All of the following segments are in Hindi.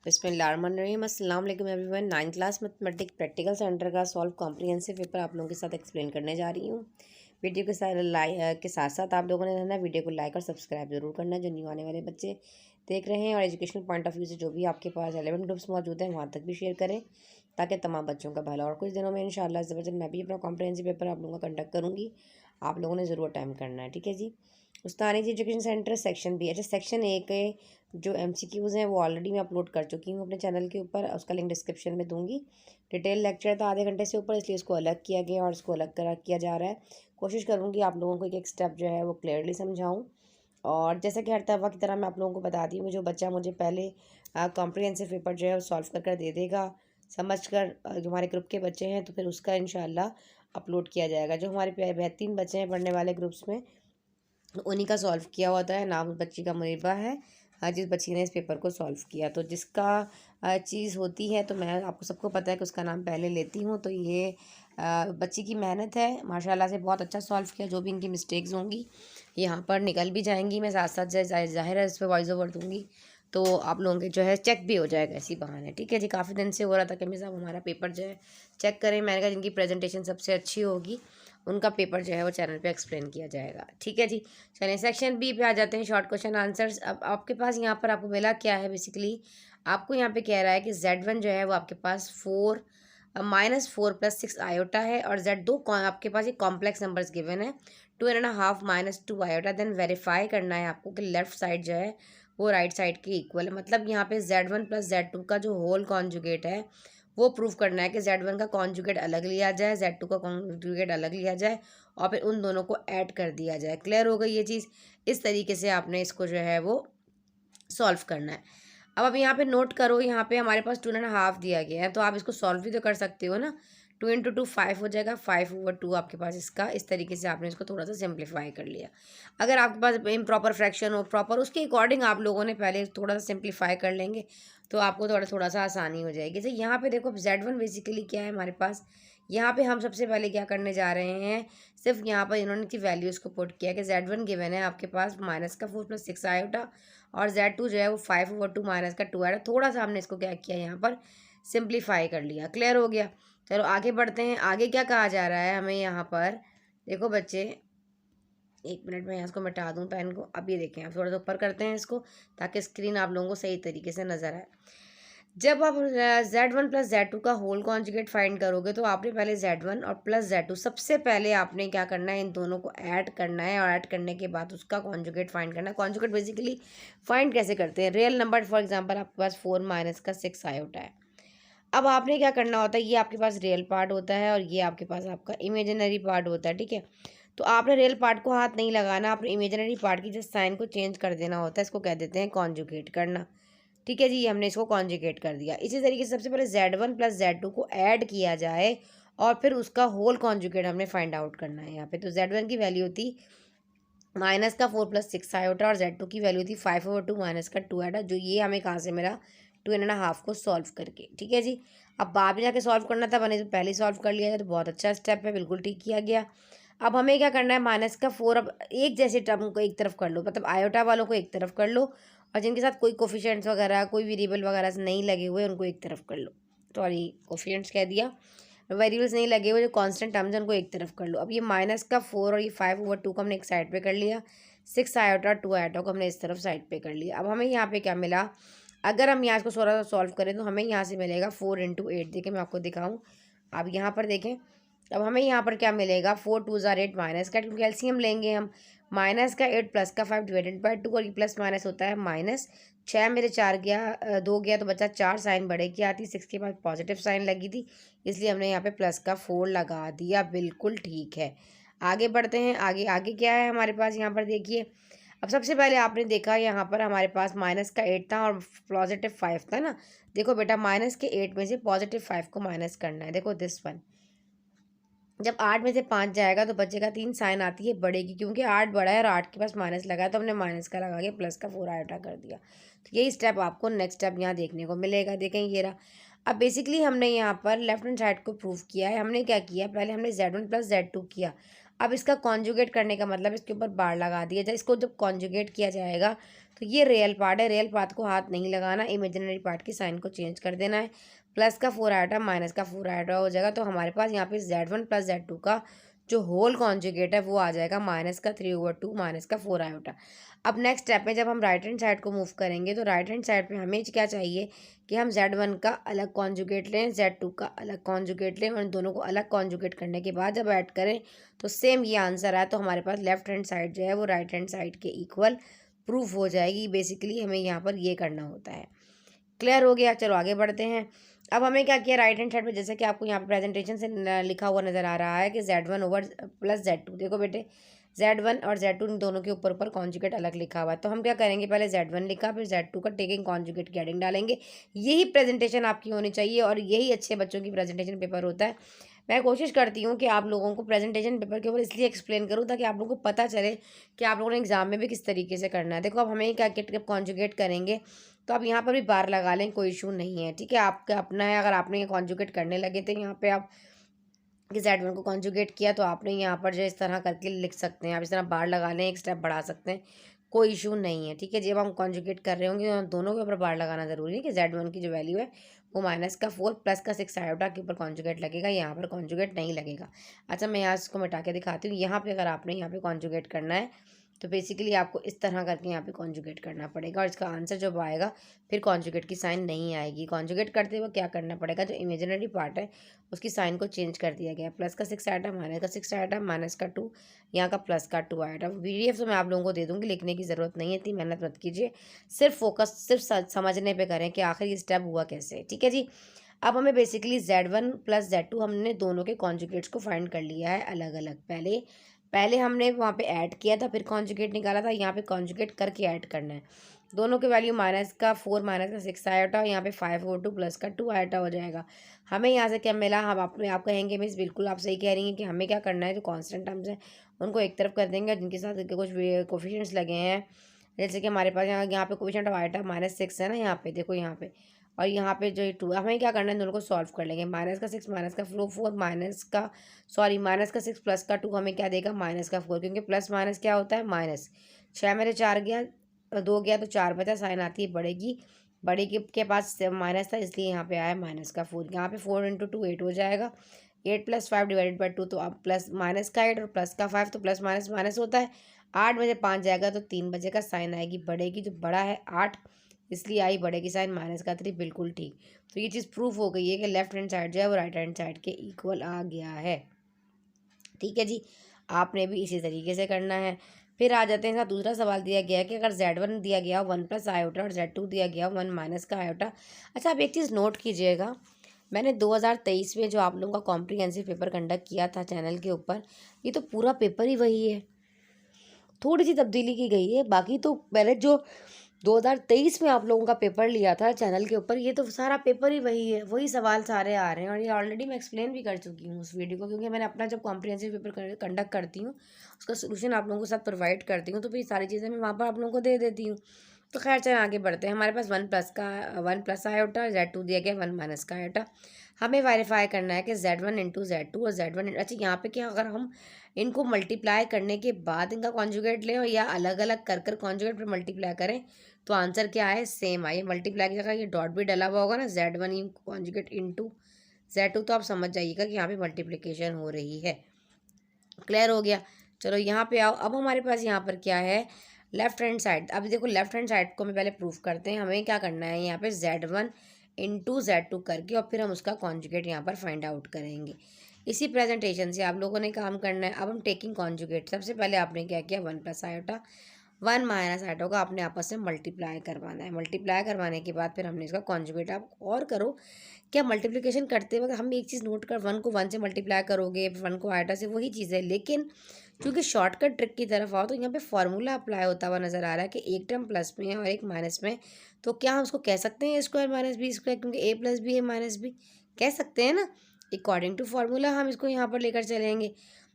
बिस्मिल्लाहिर्रहमानिर्रहीम अस्सलाम वालेकुम everyone. 9th class mathematics practical centre का सॉल्व कॉम्प्रिहेंसिव पेपर आप लोगों के साथ एक्सप्लेन करने जा रही हूँ। वीडियो के साथ साथ आप लोगों ने है ना वीडियो को लाइक और सब्सक्राइब जरूर करना है, जो न्यू आने वाले बच्चे देख रहे हैं। और एजुकेशनल पॉइंट ऑफ व्यू से जो भी आपके पास रेलेवेंट ग्रुप्स मौजूद हैं वहाँ तक भी शेयर करें, ताकि तमाम बच्चों का भला। और कुछ दिनों में इंशाल्लाह ज़बरदस्त मैं भी अपना कॉम्प्रिहेंसिव पेपर आप लोगों का कंडक्ट करूँगी। आप लोगों ने ज़रूर अटैम्प्ट करना है, ठीक है जी। उस्तानी जी एजुकेशन सेंटर सेक्शन बी। अच्छा, सेक्शन ए के जो MCQs हैं वो ऑलरेडी मैं अपलोड कर चुकी हूँ अपने चैनल के ऊपर, उसका लिंक डिस्क्रिप्शन में दूंगी। डिटेल लेक्चर था आधे घंटे से ऊपर, इसलिए इसको अलग किया गया और इसको अलग किया जा रहा है। कोशिश करूँगी आप लोगों को एक एक स्टेप जो है वो क्लियरली समझाऊँ। और जैसा कि हर दफ़ा की तरह मैं आप लोगों को बता दी हूँ, जो बच्चा मुझे पहले कॉम्प्रिहेंसिव पेपर जो है वो सॉल्व कर दे देगा समझ कर, जो हमारे ग्रुप के बच्चे हैं, तो फिर उसका इंशाल्लाह अपलोड किया जाएगा। जो हमारे बेहतरीन बच्चे हैं पढ़ने वाले ग्रुप्स में, उन्हीं का सॉल्व किया होता है। नाम उस बच्ची का मुनीबा है, जिस बच्ची ने इस पेपर को सॉल्व किया। तो जिसका चीज़ होती है तो मैं आपको सबको पता है कि उसका नाम पहले लेती हूँ। तो ये बच्ची की मेहनत है, माशाल्लाह से बहुत अच्छा सॉल्व किया। जो भी इनकी मिस्टेक्स होंगी यहाँ पर निकल भी जाएंगी, मैं साथ साथ ज़ाहिर है इस पर वॉइस ओवर दूँगी, तो आप लोगों के जो है चेक भी हो जाएगा इसी बहाने, ठीक है जी। काफ़ी दिन से हो रहा था कि साहब हमारा पेपर जो है चेक करें। मैंने कहा जिनकी प्रेजेंटेशन सबसे अच्छी होगी उनका पेपर जो है वो चैनल पे एक्सप्लेन किया जाएगा, ठीक है जी। चलिए सेक्शन बी पे आ जाते हैं, शॉर्ट क्वेश्चन आंसर्स। अब आपके पास यहाँ पर आपको मिला क्या है, बेसिकली आपको यहाँ पे कह रहा है कि Z1 जो है वो आपके पास -4 + 6 आयोटा है, और Z2 आपके पास ये कॉम्प्लेक्स नंबर्स गिवन है 2.5 - 2 आयोटा। देन वेरीफाई करना है आपको कि लेफ्ट साइड जो है वो राइट साइड के इक्वल है। मतलब यहाँ पे Z1 + Z2 का जो होल कॉन्जुगेट है वो प्रूफ करना है कि Z1 का कॉन्जुगेट अलग लिया जाए, Z2 का कॉन्जुगेट अलग लिया जाए, और फिर उन दोनों को ऐड कर दिया जाए। क्लियर हो गई ये चीज़? इस तरीके से आपने इसको जो है वो सॉल्व करना है। अब यहाँ पे नोट करो, यहाँ पे हमारे पास 2.5 दिया गया है, तो आप इसको सॉल्व भी तो कर सकते हो ना। 2 × 2 5 हो जाएगा, 5/2 आपके पास इसका। इस तरीके से आपने इसको थोड़ा सा सिंप्लीफाई कर लिया। अगर आपके पास इम्प्रॉपर फ्रैक्शन हो, प्रॉपर, उसके अकॉर्डिंग आप लोगों ने पहले थोड़ा सा सिंप्लीफाई कर लेंगे तो आपको थोड़ा सा आसानी हो जाएगी। जैसे यहाँ पे देखो Z1 बेसिकली क्या है हमारे पास, यहाँ पे हम सबसे पहले क्या करने जा रहे हैं, सिर्फ यहाँ पर इन्होंने की वैल्यूज़ को पुट किया कि Z1 गिवन है आपके पास -4 + 6 आयोटा, और Z2 जो है वो 5/2 -2 आयोटा। थोड़ा सा हमने इसको क्या किया, यहाँ पर सिंप्लीफाई कर लिया। क्लियर हो गया? चलो आगे बढ़ते हैं। आगे क्या कहा जा रहा है हमें यहाँ पर, देखो बच्चे, 1 मिनट में यहाँ इसको मिटा दूँ पेन को। अब ये देखें, आप थोड़ा सा ऊपर करते हैं इसको ताकि स्क्रीन आप लोगों को सही तरीके से नज़र आए। जब आप Z1 + Z2 का होल कॉन्जुगेट फाइंड करोगे तो आपने पहले Z1 और प्लस Z2 सबसे पहले आपने क्या करना है, इन दोनों को ऐड करना है, और ऐड करने के बाद उसका कॉन्जुगेट फाइंड करना है। कॉन्जुगेट बेसिकली फाइंड कैसे करते हैं, रियल नंबर, फॉर एग्जांपल आपके पास 4 - 6 आयोटा है। अब आपने क्या करना होता है, ये आपके पास रियल पार्ट होता है और ये आपके पास आपका इमेजिनरी पार्ट होता है, ठीक है। तो आपने रियल पार्ट को हाथ नहीं लगाना, आपने इमेजिनरी पार्ट की जस्ट साइन को चेंज कर देना होता है। इसको कह देते हैं कॉन्जुगेट करना, ठीक है जी। हमने इसको कॉन्जुगेट कर दिया। इसी तरीके से सबसे पहले Z1 + Z2 को ऐड किया जाए और फिर उसका होल कॉन्जुगेट हमने फाइंड आउट करना है यहाँ पे। तो Z1 की वैल्यू थी -4 + 6 आयोटा, और Z2 की वैल्यू थी 5/2 -2 आयोटा, जो ये हमें कहाँ से मिला, 2.5 को सॉल्व करके, ठीक है जी। अब बाद में जाके सॉल्व करना था, मैंने तो पहले ही सॉल्व कर लिया है, तो बहुत अच्छा स्टेप है, बिल्कुल ठीक किया गया। अब हमें क्या करना है, -4, अब एक जैसे टर्म को एक तरफ कर लो, मतलब आयोटा वालों को एक तरफ कर लो, और जिनके साथ कोई कोफिशिएंट्स वगैरह, कोई वेरिएबल वगैरह से नहीं लगे हुए उनको एक तरफ कर लो। सॉरी, कोफिशिएंट्स कह दिया, वेरिएबल्स नहीं लगे हुए, जो कांस्टेंट टर्म्स हैं उनको एक तरफ कर लो। अब ये -4 और ये 5/2 को हमने एक साइड पे कर लिया, 6 आयोटा 2 आयोटा को हमने इस तरफ साइड पे कर लिया। अब हमें यहाँ पे क्या मिला, अगर हम यहाँ इसको थोड़ा सा सॉल्व करें तो हमें यहाँ से मिलेगा 4 × 8। देखें मैं आपको दिखाऊँ, आप यहाँ पर देखें। अब हमें यहाँ पर क्या मिलेगा, 4 × 2 = 8 माइनस का, क्योंकि एलसीएम लेंगे हम, -8 + 5 / 2, और ये प्लस माइनस होता है माइनस। 6 मेरे 4 गया, 2 गया, तो बचा 4, साइन बड़े की आती, 6 के बाद पॉजिटिव साइन लगी थी, इसलिए हमने यहाँ पे प्लस का 4 लगा दिया। बिल्कुल ठीक है। आगे बढ़ते हैं। आगे आगे क्या है हमारे पास, यहाँ पर देखिए। अब सबसे पहले आपने देखा यहाँ पर हमारे पास -8 था और +5 था ना। देखो बेटा, -8 में से +5 को माइनस करना है। देखो दिस वन, जब 8 में से 5 जाएगा तो बचेगा 3, साइन आती है बड़े की, क्योंकि 8 बड़ा है और 8 के पास माइनस लगा है, तो हमने माइनस का लगा के प्लस का 4 आयोटा कर दिया। तो यही स्टेप आपको नेक्स्ट स्टेप यहाँ देखने को मिलेगा। देखें ये रहा। अब बेसिकली हमने यहाँ पर लेफ्ट हैंड साइड को प्रूव किया है। हमने क्या किया, पहले हमने Z1 + Z2 किया, अब इसका कॉन्जुगेट करने का मतलब इसके ऊपर बार लगा दिया जाए। इसको जब कॉन्जुगेट किया जाएगा तो ये रियल पार्ट है, रियल पार्ट को हाथ नहीं लगाना, इमेजिनरी पार्ट की साइन को चेंज कर देना है। प्लस का 4 आयोटा माइनस का 4 आयोटा हो जाएगा। तो हमारे पास यहाँ पे Z1 प्लस Z2 का जो होल कॉन्जुगेट है वो आ जाएगा माइनस का 3/2 माइनस का 4 आयोटा। अब नेक्स्ट स्टेप में जब हम राइट हैंड साइड को मूव करेंगे तो राइट हैंड साइड पे हमें क्या चाहिए कि हम Z1 का अलग कॉन्जुगेट लें, Z2 का अलग कॉन्जुगेट लें, और इन दोनों को अलग कॉन्जुगेट करने के बाद जब ऐड करें तो सेम ये आंसर आए तो हमारे पास लेफ्ट हैंड साइड जो है वो राइट हैंड साइड के इक्वल प्रूफ हो जाएगी। बेसिकली हमें यहाँ पर ये करना होता है। क्लियर हो गया? चलो आगे बढ़ते हैं। अब हमें क्या किया, राइट हैंड साइड में जैसे कि आपको यहाँ पे प्रेजेंटेशन से लिखा हुआ नज़र आ रहा है कि Z1 ओवर प्लस Z2। देखो बेटे, Z1 और Z2 इन दोनों के ऊपर ऊपर कॉन्जुगेट अलग लिखा हुआ है। तो हम क्या करेंगे, पहले Z1 लिखा, फिर Z2 का टेकिंग कॉन्जुगेट की हेडिंग डालेंगे। यही प्रेजेंटेशन आपकी होनी चाहिए और यही अच्छे बच्चों की प्रेजेंटेशन पेपर होता है। मैं कोशिश करती हूँ कि आप लोगों को प्रेजेंटेशन पेपर के ऊपर इसलिए एक्सप्लेन करूँ ताकि आप लोगों को पता चले कि आप लोगों ने एग्जाम में भी किस तरीके से करना है। देखो अब हमें क्या कॉन्जुगेट करेंगे तो अब यहाँ पर भी बार लगा लें, कोई इशू नहीं है, ठीक है, आपका अपना है। अगर आपने ये कॉन्जुगेट करने लगे तो यहाँ पे आप कि Z1 को कॉन्जुगेट किया तो आपने यहाँ पर जो इस तरह करके लिख सकते हैं, आप इस तरह बार लगा लें, एक स्टेप बढ़ा सकते हैं, कोई इशू नहीं है, ठीक है। जब हम कॉन्जुगेट कर रहे होंगे तो दोनों के ऊपर बार लगाना ज़रूरी है कि Z1 की जो वैल्यू है वो माइनस का 4 प्लस का 6 आयोटा के ऊपर कॉन्जुगेट लगेगा, यहाँ पर कॉन्जुगेट नहीं लगेगा। अच्छा, मैं यहाँ इसको मिटा के दिखाती हूँ। यहाँ पे अगर आपने यहाँ पे कॉन्जुगेट करना है तो बेसिकली आपको इस तरह करके यहाँ पे कॉन्जुगेट करना पड़ेगा और इसका आंसर जब आएगा फिर कॉन्जुगेट की साइन नहीं आएगी। कॉन्जुगेट करते हुए क्या करना पड़ेगा, जो इमेजिनरी पार्ट है उसकी साइन को चेंज कर दिया गया। प्लस का 6 आइटम, माइनस का 6 आइटम, माइनस का 2, यहाँ का प्लस का 2 आइटम। PDF तो मैं आप लोगों को दे दूँगी, लिखने की ज़रूरत नहीं है, इतनी मेहनत मत कीजिए, सिर्फ फोकस सिर्फ समझने पर करें कि आखिर ये स्टेप हुआ कैसे, ठीक है जी। अब हमें बेसिकली Z1 प्लस Z2 हमने दोनों के कॉन्जुगेट्स को फाइंड कर लिया है अलग अलग। पहले पहले हमने वहाँ पे ऐड किया था, फिर कॉन्जुगेट निकाला था, यहाँ पे कॉन्जुगेट करके ऐड करना है। दोनों के वैल्यू माइनस का 4 माइनस का 6 आयोटा, यहाँ पे 5/2 प्लस का 2 आयोटा हो जाएगा। हमें यहाँ से क्या मिला, हम अपने आप कहेंगे मिस बिल्कुल आप सही कह रही हैं कि हमें क्या करना है, जो कॉन्स्टेंट टर्म्स हैं उनको एक तरफ कर देंगे, जिनके साथ कुछ कोफिशिएंट्स लगे हैं, जैसे कि हमारे पास यहाँ पे कोफिशिएंट ऑफ आयोटा -6 है ना, यहाँ पे देखो, यहाँ पे, और यहाँ पे जो 2, हमें क्या करना है, दोनों को सॉल्व कर लेंगे। माइनस का 6 माइनस का 4 माइनस का 6 प्लस का 2 हमें क्या देगा, माइनस का 4, क्योंकि प्लस माइनस क्या होता है, माइनस। 6 मेरे 4 गया, 2 गया तो 4 बचा, साइन आती है बढ़ेगी, बड़े के पास माइनस था इसलिए यहाँ पे आया माइनस का 4। यहाँ पे 4 × 2 8 हो जाएगा, 8 + 5 / 2, तो अब प्लस माइनस का 8 और प्लस का 5, तो प्लस माइनस माइनस होता है। 8 बजे 5 जाएगा तो 3 बजे का साइन आएगी बढ़ेगी, जो बड़ा है 8 इसलिए आई बढ़ेगी साइन माइनस का 3, बिल्कुल ठीक। तो ये चीज़ प्रूफ हो गई है कि लेफ्ट हैंड साइड जो है वो राइट हैंड साइड के इक्वल आ गया है, ठीक है जी। आपने भी इसी तरीके से करना है। फिर आ जाते हैं, इसका दूसरा सवाल दिया गया है कि अगर Z1 दिया गया 1 प्लस आयोटा और Z2 दिया गया 1 माइनस का आयोटा। अच्छा, आप एक चीज़ नोट कीजिएगा, मैंने 2023 में जो आप लोगों का कॉम्प्रिहेंसिव पेपर कंडक्ट किया था चैनल के ऊपर, ये तो पूरा पेपर ही वही है, थोड़ी सी तब्दीली की गई है, बाकी तो पहले जो 2023 में आप लोगों का पेपर लिया था चैनल के ऊपर, ये तो सारा पेपर ही वही है, वही सवाल सारे आ रहे हैं। और ये ऑलरेडी मैं एक्सप्लेन भी कर चुकी हूँ उस वीडियो को, क्योंकि मैंने अपना जब कॉम्प्रिहेंसिव पेपर कंडक्ट करती हूँ उसका सोल्यूशन आप लोगों के साथ प्रोवाइड करती हूँ, तो फिर सारी चीज़ें मैं वहाँ पर आप लोगों को दे देती हूँ। तो खैर चलें आगे बढ़ते हैं। हमारे पास 1 प्लस आयोटा, Z2 दिया गया 1 माइनस का आयोटा। हमें वेरीफाई करना है कि Z1 × Z2 और Z1, अच्छा यहाँ पे क्या, अगर हम इनको मल्टीप्लाई करने के बाद इनका कॉन्जुगेट लें या अलग अलग कर कर कॉन्जुगेट पर मल्टीप्लाई करें तो आंसर क्या है, सेम आए। मल्टीप्लाई की जगह ये डॉट भी डला हुआ होगा ना, Z1 कॉन्जुगेट × Z2, तो आप समझ जाइएगा कि यहाँ पे मल्टीप्लिकेशन हो रही है। क्लियर हो गया? चलो यहाँ पे आओ। अब हमारे पास यहाँ पर क्या है, लेफ्ट हैंड साइड। अब देखो लेफ्ट हैंड साइड को मैं पहले प्रूफ करते हैं। हमें क्या करना है, यहाँ पे Z1 × Z2 करके और फिर हम उसका कॉन्जुगेट यहाँ पर फाइंड आउट करेंगे। इसी प्रेजेंटेशन से आप लोगों ने काम करना है। अब हम टेकिंग कॉन्जुगेट, सबसे पहले आपने क्या किया, 1 प्लस आयोटा 1 माइनस आयोटा को आपने आपस में मल्टीप्लाई करवाना है। मल्टीप्लाई करवाने के बाद फिर हमने इसका कॉन्जुगेट, आप और करो क्या, मल्टीप्लिकेशन करते वक्त हम एक चीज़ नोट कर, 1 को 1 से मल्टीप्लाई करोगे, 1 को आयोटा से, वही चीज़ है, लेकिन क्योंकि शॉर्टकट ट्रिक की तरफ आओ तो यहाँ पे फॉर्मूला अप्लाई होता हुआ नज़र आ रहा है कि एक टर्म प्लस में है और एक माइनस में, तो क्या हम उसको कह सकते हैं A² - B², क्योंकि A + B A - B कह सकते हैं ना, अकॉर्डिंग टू फार्मूला हम इसको यहाँ पर लेकर चलेंगे।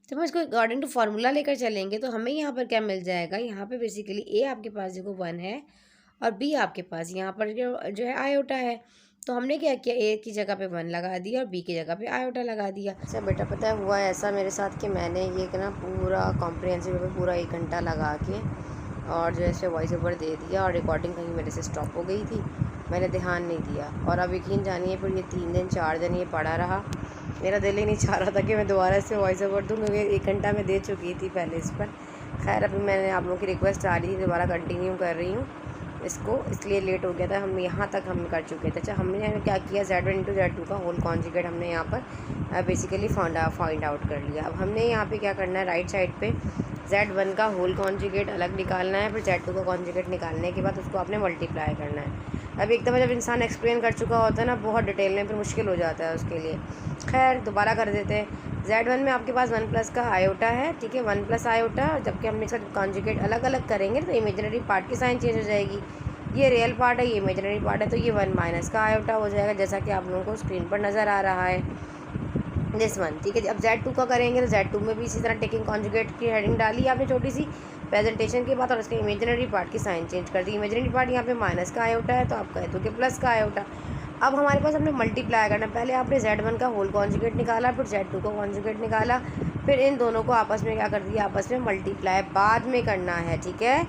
तो हम इसको अकॉर्डिंग टू फार्मूला लेकर चलेंगे तो हमें यहाँ पर क्या मिल जाएगा, यहाँ पे बेसिकली A आपके पास देखो 1 है और B आपके पास यहाँ पर जो है आयोटा है, तो हमने क्या किया, ए की जगह पे 1 लगा दिया और बी की जगह पे आयोटा लगा दिया। अच्छा बेटा, पता है हुआ ऐसा मेरे साथ कि मैंने ये ना पूरा कॉम्प्रिहेंसिव पेपर पूरा 1 घंटा लगा के और जो ऐसे वॉइस ओवर दे दिया और रिकॉर्डिंग कहीं मेरे से स्टॉप हो गई थी, मैंने ध्यान नहीं दिया। और अब यकीन जानिए फिर ये 3 दिन 4 दिन ये पड़ा रहा। मेरा दिल ही नहीं चाह रहा था कि मैं दोबारा से वॉइस ओवर दूँ, क्योंकि 1 घंटा मैं दे चुकी थी पहले इस पर। खैर अभी मैंने आप लोगों की रिक्वेस्ट आ रही थी, दोबारा कंटिन्यू कर रही हूँ इसको, इसलिए लेट हो गया था। हम यहाँ तक हम कर चुके थे। अच्छा हमने क्या किया, Z1 × Z2 का होल कॉन्जुगेट हमने यहाँ पर बेसिकली फाइंड आउट कर लिया। अब हमने यहाँ पे क्या करना है, राइट साइड पे Z1 का होल कॉन्जुगेट अलग निकालना है, फिर Z2 का कॉन्जुगेट निकालने के बाद उसको आपने मल्टीप्लाई करना है। अब एक दफ़ा जब इंसान एक्सप्लेन कर चुका होता है ना बहुत डिटेल में, फिर मुश्किल हो जाता है उसके लिए। खैर दोबारा कर देते हैं। Z1 में आपके पास 1 का आयोटा है, ठीक है, 1 आयोटा। जबकि हम इसका कॉन्जुगेट अलग अलग करेंगे तो इमेजिनरी पार्ट की साइन चेंज हो जाएगी। ये रियल पार्ट है, ये इमेजिनरी पार्ट है, तो ये 1 का आयोटा हो जाएगा, जैसा कि आप लोगों को स्क्रीन पर नज़र आ रहा है दिस 1, ठीक है। अब Z2 का करेंगे तो Z2 में भी इसी तरह टेकिंग कॉन्जुगेट की हेडिंग डाली आपने छोटी सी प्रेजेंटेशन के बाद, और उसके इमेजिनरी पार्ट की साइन चेंज कर दी। इमेजिनरी पार्ट यहाँ पे माइनस का आयोटा है, तो आप कहे तो कि प्लस का आयोटा। अब हमारे पास हमने मल्टीप्लाई करना, पहले आपने Z1 का होल कॉन्जुगेट निकाला, फिर Z2 का कॉन्जुगेट निकाला, फिर इन दोनों को आपस में क्या कर दिया, आपस में मल्टीप्लाई बाद में करना है, ठीक है।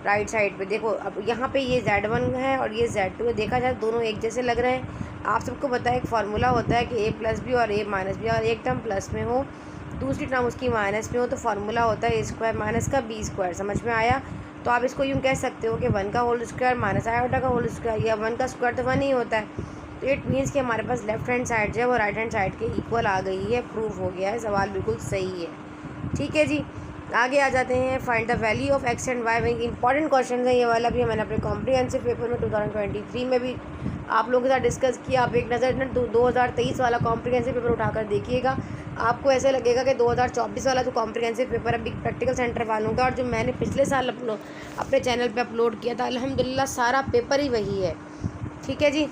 राइट साइड पे देखो, अब यहाँ पे ये Z1 है और ये Z2 है, देखा जाए दोनों एक जैसे लग रहे हैं। आप सबको पता है एक फार्मूला होता है कि A+ भी और A- भी, और एक टर्म प्लस में हो दूसरी टर्म उसकी माइनस में हो तो फार्मूला होता है A² माइनस का B²। समझ में आया? तो आप इसको यूँ कह सकते हो कि 1 का होल स्क्वायर माइनस आयोटा का होल स्क्वायर, या 1 का स्क्वायर तो 1 ही होता है। तो इट मीन्स कि हमारे पास लेफ्ट हैंड साइड जो है वो राइट हैंड साइड के इक्वल आ गई है, प्रूफ हो गया है, सवाल बिल्कुल सही है, ठीक है जी। आगे आ जाते हैं, find the value of x and y। Important question है ये वाला भी, मैंने अपने कॉम्प्रिहेंसिव पेपर में 2023 में भी आप लोगों के साथ डिस्कस किया। आप एक नज़र ना 2023 वाला कॉम्प्रिहेंसिव पेपर उठाकर देखिएगा, आपको ऐसे लगेगा कि 2024 वाला जो कॉम्प्रिहेंसिव पेपर है प्रैक्टिकल सेंटर वालों का, और जो मैंने पिछले साल अपने चैनल पे अपलोड किया था, अल्हम्दुलिल्लाह सारा पेपर ही वही है, ठीक है जी।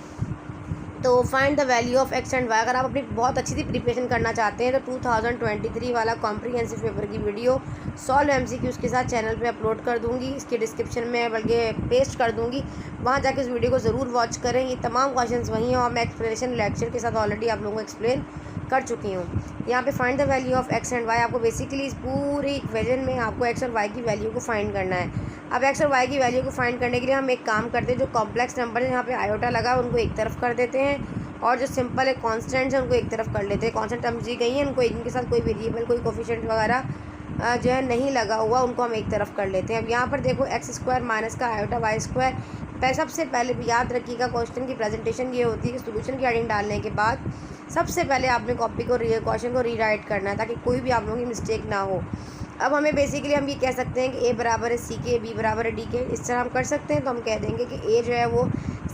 तो find the value of x and y, अगर आप अपनी बहुत अच्छी सी प्रिपरेशन करना चाहते हैं तो 2023 वाला कॉम्प्रिहेंसिव पेपर की वीडियो सॉल्व MCQs के साथ चैनल पे अपलोड कर दूंगी, इसके डिस्क्रिप्शन में बल्कि पेस्ट कर दूंगी, वहाँ जाके इस वीडियो को ज़रूर वॉच करें। ये तमाम क्वेश्चंस वही हैं और मैं एक्सप्लेनेशन लेक्चर के साथ ऑलरेडी आप लोगों को एक्सप्लेन कर चुकी हूँ। यहाँ पे find the value of x and y, आपको बेसिकली इस पूरी इक्वेशन में आपको x और y की वैल्यू को फाइंड करना है। अब x और y की वैल्यू को फाइंड करने के लिए हम एक काम करते हैं, जो कॉम्प्लेक्स नंबर है यहाँ पे आयोटा लगा उनको एक तरफ कर देते हैं, और जो सिंपल है कॉन्स्टेंट्स हैं उनको एक तरफ कर लेते हैं। कॉन्स्टेंट टर्म्स दी गई हैं, उनको इनके साथ कोई वेरिएबल कोई कोफिशिएंट वगैरह जो है नहीं लगा हुआ, उनको हम एक तरफ कर लेते हैं। अब यहाँ पर देखो x² माइनस का आयोटा y²। सबसे पहले भी याद रखिएगा, क्वेश्चन की प्रेजेंटेशन ये होती है कि सोल्यूशन की हेडिंग डालने के बाद सबसे पहले आपने कॉपी को क्वेश्चन को रीराइट करना है, ताकि कोई भी आप लोगों की मिस्टेक ना हो। अब हमें बेसिकली हम ये कह सकते हैं कि A बराबर है C के, B बराबर है D के, इस तरह हम कर सकते हैं। तो हम कह देंगे कि A जो है वो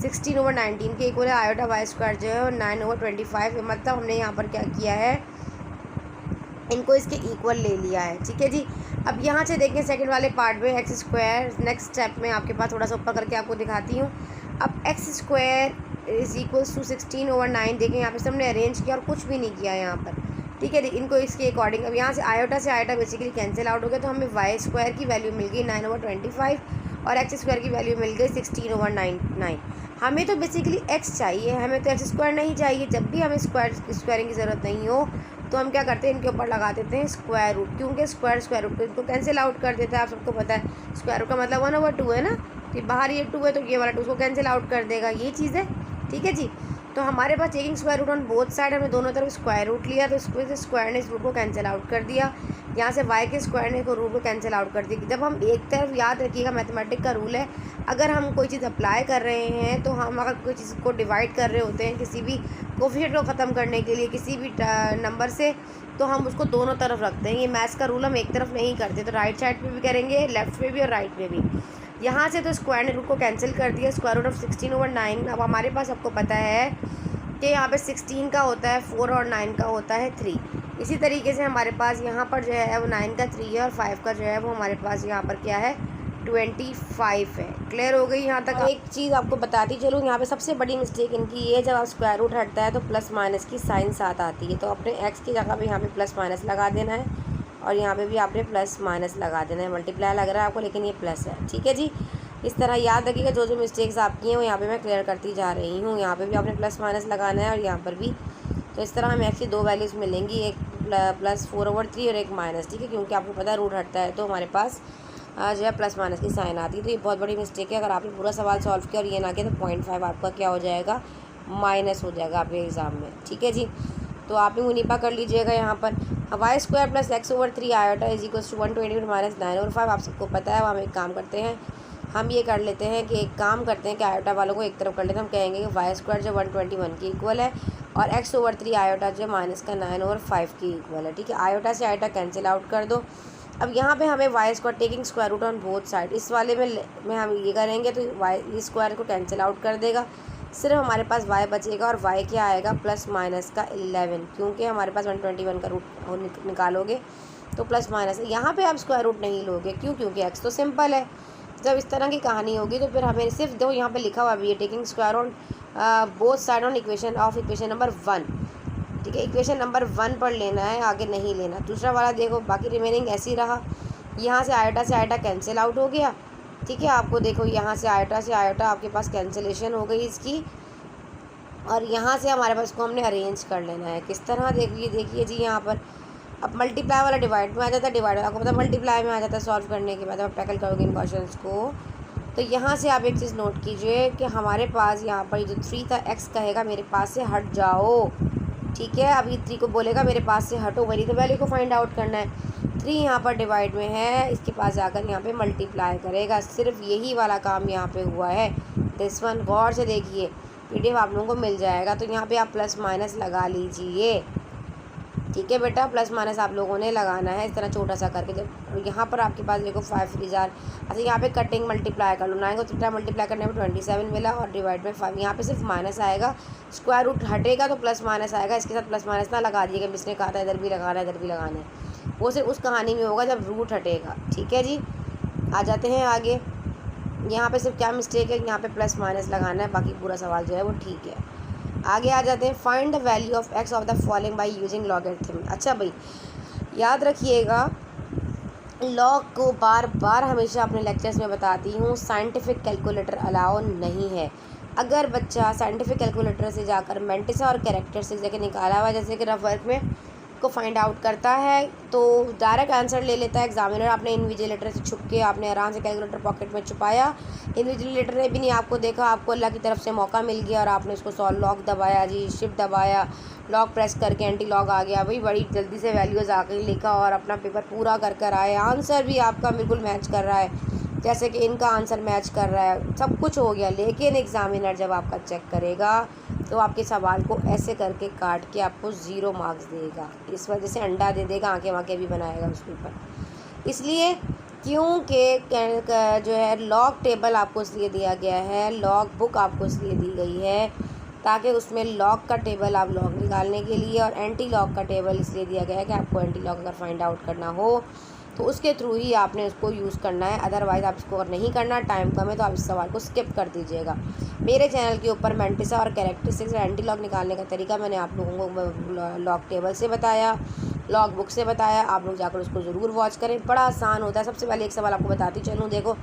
16/19 के इक्वल है, आयोटा y² जो है वो 9/25। मतलब हमने यहाँ पर क्या किया है, इनको इसके इक्वल ले लिया है, ठीक है जी। अब यहाँ से देखें सेकंड वाले पार्ट में x², नेक्स्ट स्टेप में आपके पास थोड़ा सा ऊपर करके आपको दिखाती हूँ। अब x² = 16/9, देखें यहाँ पे सबने अरेंज किया और कुछ भी नहीं किया यहाँ पर, ठीक है। इनको इसके अकॉर्डिंग, अब यहाँ से आयोटा बेसिकली कैंसिल आउट हो गया, तो हमें y² की वैल्यू मिल गई 9/25 और x² की वैल्यू मिल गई 16/9। हमें तो बेसिकली x चाहिए, हमें तो x² नहीं चाहिए। जब भी हमें स्क्वायरिंग की ज़रूरत नहीं हो तो हम क्या करते हैं, इनके ऊपर लगा देते हैं स्क्वायर रूट, क्योंकि स्क्वायर रूट को इनको कैंसिल आउट कर देता है। आप सबको पता है स्क्वायर रूट का मतलब 1/2 है ना, तो बाहर ये 2 है तो ये वाला 2 उसको कैंसिल आउट कर देगा, ये चीज़ है, ठीक है जी। तो हमारे पास taking square root on both side, हमने दोनों तरफ स्क्वायर रूट लिया, तो इसको स्क्वायर ने इस रूट को कैंसिल आउट कर दिया। यहाँ से y के स्क्वायर ने इसको रूट को कैंसिल आउट कर दिया। जब हम एक तरफ, याद रखिएगा मैथमेटिक का रूल है, अगर हम कोई चीज़ अप्लाई कर रहे हैं तो हम अगर कोई चीज़ को डिवाइड कर रहे होते हैं किसी भी कोफिशिएंट को ख़त्म करने के लिए किसी भी नंबर से, तो हम उसको दोनों तरफ रखते हैं। ये मैथ्स का रूल हम एक तरफ नहीं करते, तो राइट साइड पे भी करेंगे, लेफ्ट पे भी और राइट पे भी। यहाँ से तो स्क्वायर ने रूट को कैंसिल कर दिया, स्क्वायर रूट ऑफ 16/9। अब हमारे पास आपको पता है कि यहाँ पे 16 का होता है 4 और 9 का होता है 3। इसी तरीके से हमारे पास यहाँ पर जो है वो 9 का 3 है और 5 का जो है वो हमारे पास यहाँ पर क्या है 25 है। क्लियर हो गई यहाँ तक? एक चीज़ आपको बताती चलूँ, यहाँ पे सबसे बड़ी मिस्टेक इनकी ये, जब आप स्क्वायर रूट हटता है तो प्लस माइनस की साइन साथ आती है, तो अपने x की जगह पे यहाँ पे प्लस माइनस लगा देना है और यहाँ पे भी आपने प्लस माइनस लगा देना है। मल्टीप्लाई लग रहा है आपको लेकिन ये प्लस है, ठीक है जी। इस तरह याद रखिएगा, जो मिस्टेक्स आपकी हैं वो यहाँ पे मैं क्लियर करती जा रही हूँ। यहाँ पे भी आपने प्लस माइनस लगाना है और यहाँ पर भी। तो इस तरह हमें एक्चुअली दो वैल्यूज़ मिलेंगी, एक +4/3 और एक माइनस, ठीक है, क्योंकि आपको पता है रूट हटता है तो हमारे पास जो है प्लस माइनस की साइन आती है। तो ये बहुत बड़ी मिस्टेक है, अगर आपने पूरा सवाल सॉल्व किया और ये ना किया तो 0.5 आपका क्या हो जाएगा, माइनस हो जाएगा आपके एग्ज़ाम में, ठीक है जी। तो आप ही मुनीपा कर लीजिएगा यहाँ पर। y² + x/3 iota = 120 - 9/5। आप सबको पता है। हम एक काम करते हैं, हम ये कर लेते हैं कि आयोटा वालों को एक तरफ कर लेते हैं। हम कहेंगे कि y² जो 121 के इक्वल है और x/3 आयोटा जो -9/5 के इक्वल है, ठीक है। आयोटा से आयोटा कैंसिल आउट कर दो। अब यहाँ पे हमें y² taking square root on both side, इस वाले में हम ये करेंगे तो y स्क्वायर को कैंसिल आउट कर देगा, सिर्फ हमारे पास y बचेगा और y क्या आएगा, +-11, क्योंकि हमारे पास 121 का रूट निकालोगे तो प्लस माइनस। यहाँ पे आप स्क्वायर रूट नहीं लोगे, क्यों, क्योंकि x तो सिंपल है। जब इस तरह की कहानी होगी तो फिर हमें सिर्फ दो, यहाँ पे लिखा हुआ भी है taking square on both side on equation number 1, ठीक है। इक्वेशन नंबर 1 पर लेना है, आगे नहीं लेना। दूसरा वाला देखो, बाकी रिमेनिंग ऐसे ही रहा। यहाँ से आयोटा कैंसिल आउट हो गया, ठीक है। आपको देखो यहाँ से आयोटा आपके पास कैंसिलेशन हो गई इसकी, और यहाँ से हमारे पास इसको हमने अरेंज कर लेना है किस तरह, देखिए जी यहाँ पर। अब मल्टीप्लाई वाला डिवाइड में आ जाता है, डिवाइड आपको पता मल्टीप्लाई में आ जाता है सॉल्व करने के बाद। आप टैकल करोगे इन क्वेश्चंस को तो यहाँ से आप एक चीज़ नोट कीजिए कि हमारे पास यहाँ पर जो 3 था, x कहेगा मेरे पास से हट जाओ, ठीक है। अभी 3 को बोलेगा मेरे पास से हटो, वही तो वैल्यू को फाइंड आउट करना है। 3 यहाँ पर डिवाइड में है, इसके पास जाकर यहाँ पे मल्टीप्लाई करेगा। सिर्फ यही वाला काम यहाँ पे हुआ है। दिस वन गौर से देखिए, PDF आप लोगों को मिल जाएगा। तो यहाँ पे आप प्लस माइनस लगा लीजिए, ठीक है बेटा। प्लस माइनस आप लोगों ने लगाना है इस तरह छोटा सा करके। जब यहाँ पर आपके पास देखो 5 3 जार, अच्छा यहाँ पे कटिंग मल्टीप्लाई कर लो, 9 को 3 मल्टीप्लाई करने में 27 मिला और डिवाइड में 5। यहाँ पे सिर्फ माइनस आएगा, स्क्वायर रूट हटेगा तो प्लस माइनस आएगा। इसके साथ प्लस माइनस ना लगा दिएगा, जिसने कहा था इधर भी लगाना है इधर भी लगाना है, वो सिर्फ उस कहानी में होगा जब रूट हटेगा, ठीक है जी। आ जाते हैं आगे। यहाँ पे सिर्फ क्या मिस्टेक है, यहाँ पे प्लस माइनस लगाना है, बाकी पूरा सवाल जो है वो ठीक है। आगे आ जाते हैं। Find the value of x of the following by using logarithm. अच्छा भाई याद रखिएगा, लॉग को बार बार हमेशा अपने लेक्चर्स में बताती हूँ, साइंटिफिक कैलकुलेटर अलाउ नहीं है। अगर बच्चा साइंटिफिक कैलकुलेटर से जाकर मेंटिसा और कैरेक्टरिस्टिक्स जगह निकाला हुआ जैसे कि रफ वर्क में को फाइंड आउट करता है तो डायरेक्ट आंसर ले लेता है एग्जामिनर। आपने इन्विजिलेटर से छुप के आपने आराम से कैलकुलेटर पॉकेट में छुपाया, इन्विजिलेटर ने भी नहीं आपको देखा, आपको अल्लाह की तरफ से मौका मिल गया और आपने उसको सॉल्व लॉक दबाया जी, शिफ्ट दबाया, लॉक प्रेस करके एंटी लॉक आ गया भाई, बड़ी जल्दी से वैल्यूज़ आके लिखा और अपना पेपर पूरा कर आए। आंसर भी आपका बिल्कुल मैच कर रहा है, जैसे कि इनका आंसर मैच कर रहा है, सब कुछ हो गया। लेकिन एग्ज़ामिनर जब आपका चेक करेगा तो आपके सवाल को ऐसे करके काट के आपको 0 मार्क्स देगा। इस वजह से अंडा दे देगा, आंखें वाँखें भी बनाएगा उसके ऊपर। इसलिए क्योंकि जो है लॉग टेबल आपको इसलिए दिया गया है, लॉग बुक आपको इसलिए दी गई है ताकि उसमें लॉग का टेबल आप लॉग निकालने के लिए, और एंटी लॉग का टेबल इसलिए दिया गया है कि आपको एंटी लॉग अगर फाइंड आउट करना हो तो उसके थ्रू ही आपने उसको यूज़ करना है। अदरवाइज़ आप इसको अगर नहीं करना, टाइम कम है, तो आप इस सवाल को स्किप कर दीजिएगा। मेरे चैनल के ऊपर मेंटिसा और कैरेक्टरिस्टिक्स और एंटी लॉग निकालने का तरीका मैंने आप लोगों को लॉग टेबल से बताया, लॉग बुक से बताया। आप लोग जाकर उसको ज़रूर वॉच करें, बड़ा आसान होता है। सबसे पहले एक सवाल आपको बताती चलूँ, देखो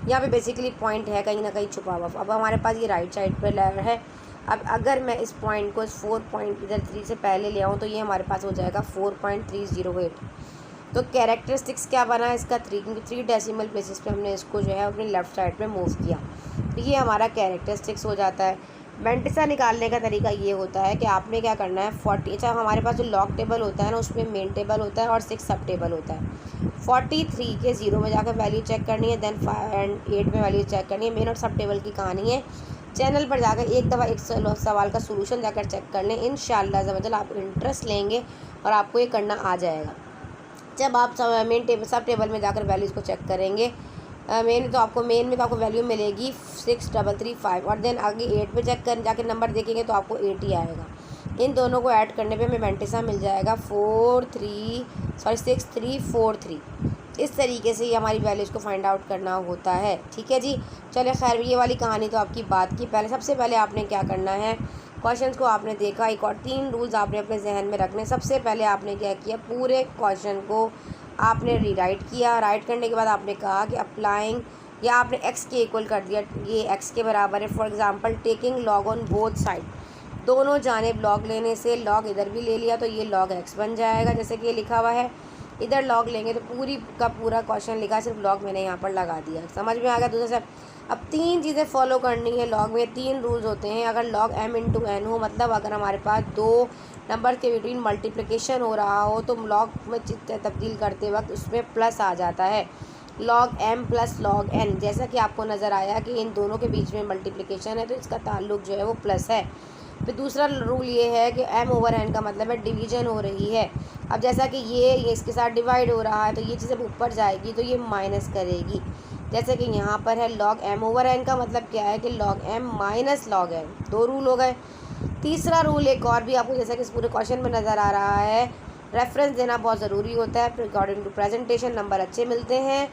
यहाँ पे बेसिकली पॉइंट है कहीं ना कहीं छुपा हुआ। अब हमारे पास ये राइट साइड पर है। अब अगर मैं इस पॉइंट को 4 पॉइंट इधर 3 से पहले ले आऊँ तो ये हमारे पास हो जाएगा 4.308। तो कैरेक्टरिस्टिक्स क्या बना है इसका 3, क्योंकि 3 डेसिमल प्लेसेस पे हमने इसको जो है अपनी लेफ़्ट साइड पे मूव किया, तो ये हमारा कैरेक्टरिस्टिक्स हो जाता है। मेंटिसा निकालने का तरीका ये होता है कि आपने क्या करना है 40, अच्छा हमारे पास जो लॉग टेबल होता है ना उसमें मेन टेबल होता है और 6 सब टेबल होता है। 43 के 0 में जाकर वैल्यू चेक करनी है, देन 5 और 8 में वैल्यू चेक करनी है। मेन और सब टेबल की कहानी है, चैनल पर जाकर एक दफ़ा एक सवाल का सोल्यूशन जाकर चेक कर लें। इंशाल्लाह ज़बरदस्त आप इंटरेस्ट लेंगे और आपको ये करना आ जाएगा। जब आप मेन टेबल सब टेबल में जाकर वैल्यूज़ को चेक करेंगे, मेन में तो आपको वैल्यू मिलेगी 6335 और देन आगे 8 पे चेक कर जाके नंबर देखेंगे तो आपको 8 ही आएगा। इन दोनों को ऐड करने पे हमें मेंटिसा मिल जाएगा 6343। इस तरीके से ये हमारी वैल्यूज़ को फाइंड आउट करना होता है, ठीक है जी। चलिए खैर, ये वाली कहानी तो आपकी बात की। पहले सबसे पहले आपने क्या करना है, क्वेश्चंस को आपने देखा, एक और 3 रूल्स आपने अपने जहन में रखने। सबसे पहले आपने क्या किया, पूरे क्वेश्चन को आपने रीराइट किया। राइट करने के बाद आपने कहा कि अप्लाइंग या आपने x के इक्वल कर दिया, ये x के बराबर है। For example taking log on both side, दोनों जानिब लॉग लेने से लॉग इधर भी ले लिया तो ये लॉग x बन जाएगा, जैसे कि ये लिखा हुआ है। इधर लॉग लेंगे तो पूरी का पूरा क्वेश्चन लिखा है, सिर्फ लॉग मैंने यहाँ पर लगा दिया। समझ में आ गया दूसरा स्टेप। अब 3 चीज़ें फॉलो करनी है लॉग में। 3 रूल्स होते हैं। अगर लॉग m इंटू n हो, मतलब अगर हमारे पास 2 नंबर के बिटवीन मल्टीप्लिकेशन हो रहा हो तो लॉग में तब्दील करते वक्त उसमें प्लस आ जाता है, log m plus log n। जैसा कि आपको नज़र आया कि इन दोनों के बीच में मल्टीप्लिकेशन है तो इसका ताल्लुक जो है वो प्लस है। फिर दूसरा रूल ये है कि m ओवर n का मतलब है डिवीजन हो रही है। अब जैसा कि ये इसके साथ डिवाइड हो रहा है तो ये चीज़ जब ऊपर जाएगी तो ये माइनस करेगी, जैसे कि यहाँ पर है लॉग m ओवर n का मतलब क्या है कि log m minus log n। 2 rule हो गए। तीसरा रूल एक और भी आपको जैसा कि इस पूरे क्वेश्चन में नज़र आ रहा है, रेफरेंस देना बहुत ज़रूरी होता है। अकॉर्डिंग टू प्रेजेंटेशन नंबर अच्छे मिलते हैं।